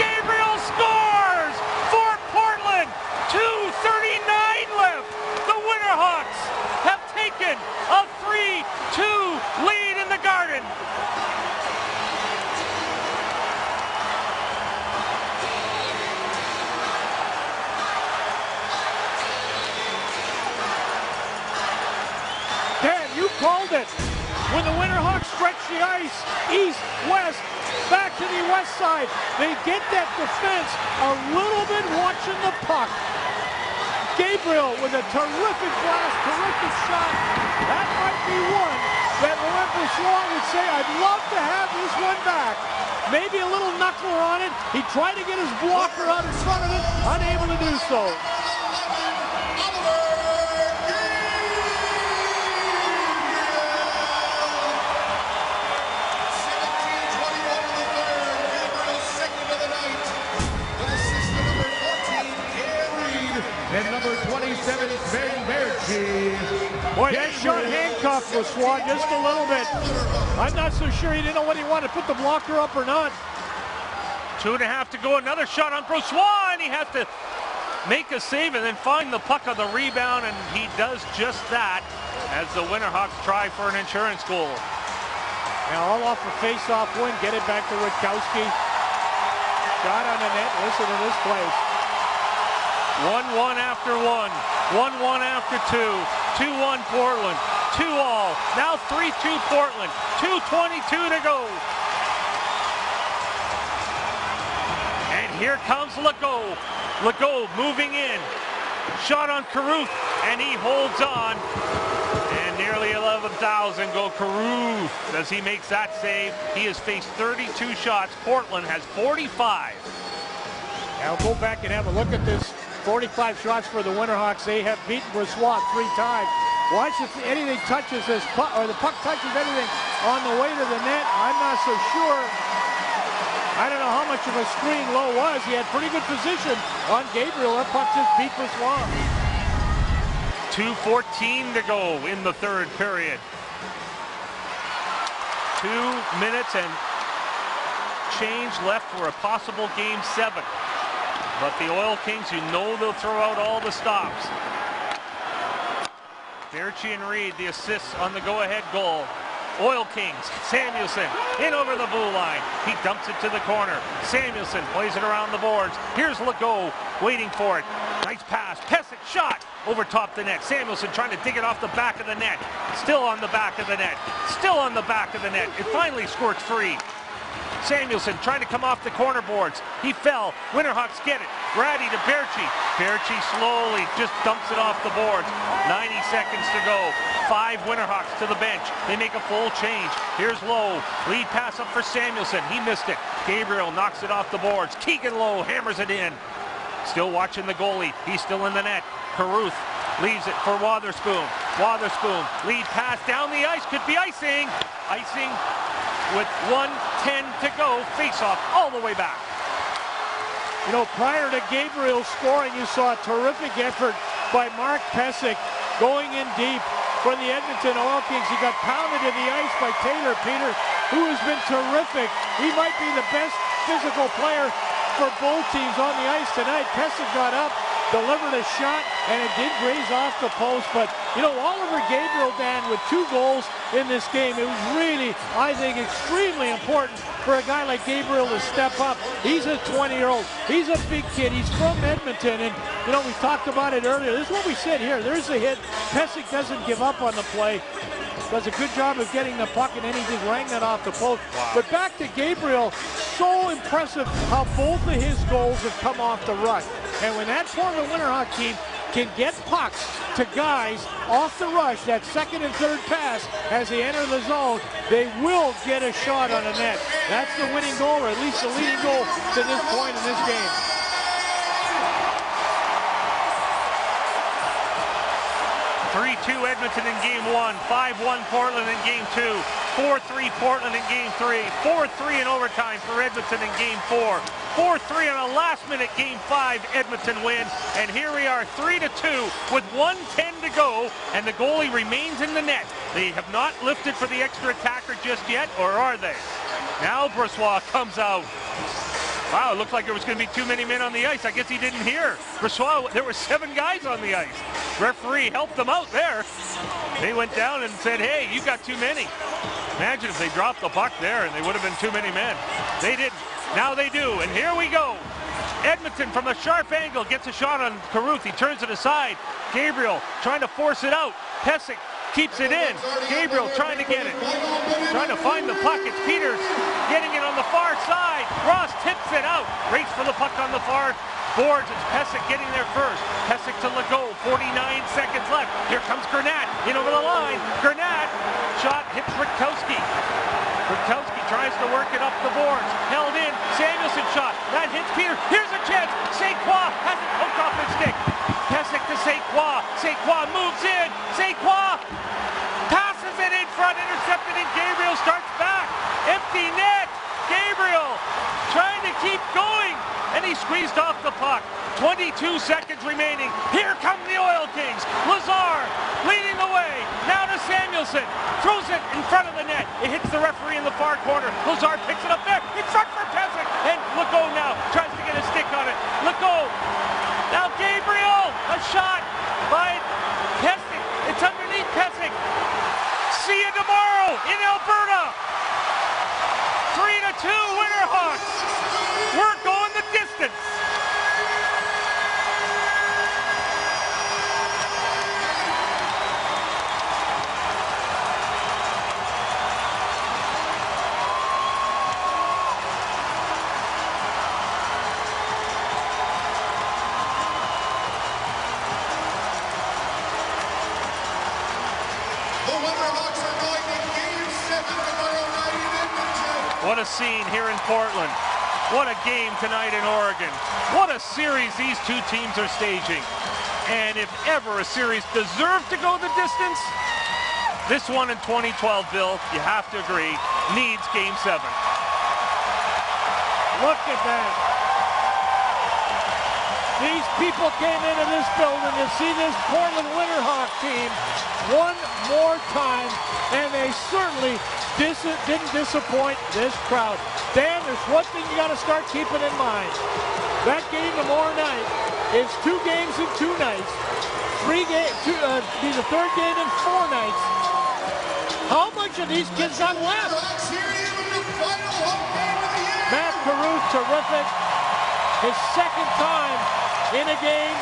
Gabriel scores for Portland. 2:39 left. The Winterhawks have taken a 3-2 lead in the Garden. Dan, you called it. When the Winterhawks stretch the ice, east, west, back to the west side, they get that defense a little bit watching the puck. Gabriel with a terrific blast, terrific shot. That might be one that Laurent Brossoit would say, I'd love to have this one back. Maybe a little knuckler on it. He tried to get his blocker out in front of it, unable to do so. And number 27, Sven Berchi. Boy, that shot handcuffed Brossoit just a little bit. I'm not so sure he didn't know what he wanted, put the blocker up or not. 2.5 to go. Another shot on Brossoit, and he has to make a save and then find the puck on the rebound, and he does just that as the Winterhawks try for an insurance goal. Now all off a face-off win, get it back to Rutkowski. Shot on the net, listen to this place. 1-1 after 1, 1-1 after 2, 2-1 Portland, 2-all, now 3-2 Portland, 2:22 to go. And here comes Legault. Legault moving in, shot on Caruth, and he holds on. And nearly 11,000 go Caruth as he makes that save. He has faced 32 shots. Portland has 45. Now go back and have a look at this. 45 shots for the Winterhawks. They have beaten Brossoit 3 times. Watch if anything touches this puck, or the puck touches anything on the way to the net. I'm not so sure. I don't know how much of a screen Lowe was. He had pretty good position on Gabriel. That puck just beat Brossoit. 2:14 to go in the third period. 2 minutes and change left for a possible Game 7. But the Oil Kings, you know they'll throw out all the stops. Berchi and Reed, the assists on the go-ahead goal. Oil Kings, Samuelson in over the blue line. He dumps it to the corner. Samuelson plays it around the boards. Here's Legault waiting for it. Nice pass. Pesic shot over top the net. Samuelson trying to dig it off the back of the net. Still on the back of the net. Still on the back of the net. It finally squirts free. Samuelson trying to come off the corner boards. He fell. Winterhawks get it. Grady to Berchi. Berchi slowly just dumps it off the boards. 90 seconds to go. 5 Winterhawks to the bench. They make a full change. Here's Lowe. Lead pass up for Samuelson. He missed it. Gabriel knocks it off the boards. Keegan Lowe hammers it in. Still watching the goalie. He's still in the net. Caruth leaves it for Wotherspoon. Wotherspoon. Lead pass down the ice. Could be icing. Icing with 1:10 to go. Face-off all the way back. You know, prior to Gabriel scoring, you saw a terrific effort by Mark Pesic going in deep for the Edmonton Oil Kings. He got pounded in the ice by Taylor Peters, who has been terrific. He might be the best physical player for both teams on the ice tonight. Pesic got up, delivered a shot, and it did graze off the post. But, you know, Oliver Gabriel, Dan, with 2 goals in this game, it was really, I think, extremely important for a guy like Gabriel to step up. He's a 20-year-old. He's a big kid. He's from Edmonton. And, you know, we talked about it earlier. This is what we said here. There's a hit. Pesic doesn't give up on the play. Does a good job of getting the puck, and then he just rang that off the post. Wow. But back to Gabriel, so impressive how both of his goals have come off the rush. And when that Portland Winterhawk team can get pucks to guys off the rush, that second and third pass as they enter the zone, they will get a shot on the net. That's the winning goal, or at least the leading goal to this point in this game. 3-2 Edmonton in game 1, 5-1 Portland in game 2, 4-3 Portland in game 3, 4-3 in overtime for Edmonton in game 4, 4-3 on a last-minute game 5 Edmonton win, and here we are 3-2 with 1:10 to go, and the goalie remains in the net. They have not lifted for the extra attacker just yet, or are they? Now Brossoit comes out. Wow, it looked like there was going to be too many men on the ice. I guess he didn't hear. Brossoit, there were 7 guys on the ice. Referee helped them out there. They went down and said, hey, you got too many. Imagine if they dropped the puck there and they would have been too many men. They didn't. Now they do, and here we go. Edmonton from a sharp angle gets a shot on Caruth. He turns it aside. Gabriel trying to force it out. Pesic keeps it in. Gabriel trying to get it. Trying to find the puck. It's Peters getting it on the far side. Ross tips it out. Race for the puck on the far boards. It's Pesic getting there first. Pesic to Legault. 49 seconds left. Here comes Granat in over the line. Granat shot hits Rutkowski. Rutkowski tries to work it up the boards. Held in. Samuelson shot. That hits Peters. Here's a chance. St. Croix has it hooked off his stick. Pesic to St. Croix. St. Croix moves in. St. Croix passes it in front. Intercepted, and Gabriel starts back. Empty net. Gabriel trying to keep going, and he squeezed off the puck. 22 seconds remaining. Here come the Oil Kings. Lazar leading the way. Now to Samuelson. Throws it in front of the net. It hits the referee in the far corner. Lazar picks it up there. In front for Pesic. And Legault now tries to get a stick on it. Legault. Now Gabriel. A shot by Pesic. It's underneath Pesic. See you tomorrow in Alberta. 3-2 Winterhawks. We're going the distance. The Winterhawks are going to game 7 tomorrow night in Edmonton. What a scene here in Portland. What a game tonight in Oregon. What a series these two teams are staging. And if ever a series deserved to go the distance, this one in 2012, Bill, you have to agree, needs game 7. Look at that. These people came into this building to see this Portland Winterhawk team one more time, and they certainly didn't disappoint this crowd. Dan, there's one thing you got to start keeping in mind. That game tomorrow night is 2 games in 2 nights. Be the 3rd game in 4 nights. How much of these kids got left? Matt Caruth, terrific. His 2nd time in a game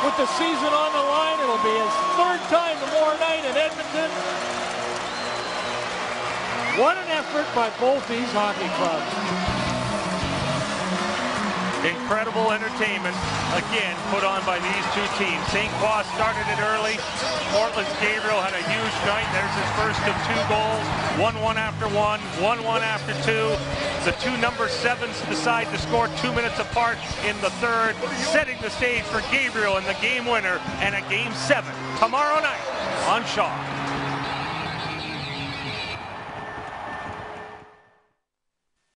with the season on the line. It'll be his 3rd time tomorrow night in Edmonton. What an effort by both these hockey clubs. Incredible entertainment, again, put on by these two teams. St. Croix started it early. Portland's Gabriel had a huge night. There's his first of 2 goals. 1-1 after 1, 1-1 after 2. The 2 number 7s decide to score 2 minutes apart in the 3rd, setting the stage for Gabriel in the game winner and a game 7 tomorrow night on Shaw.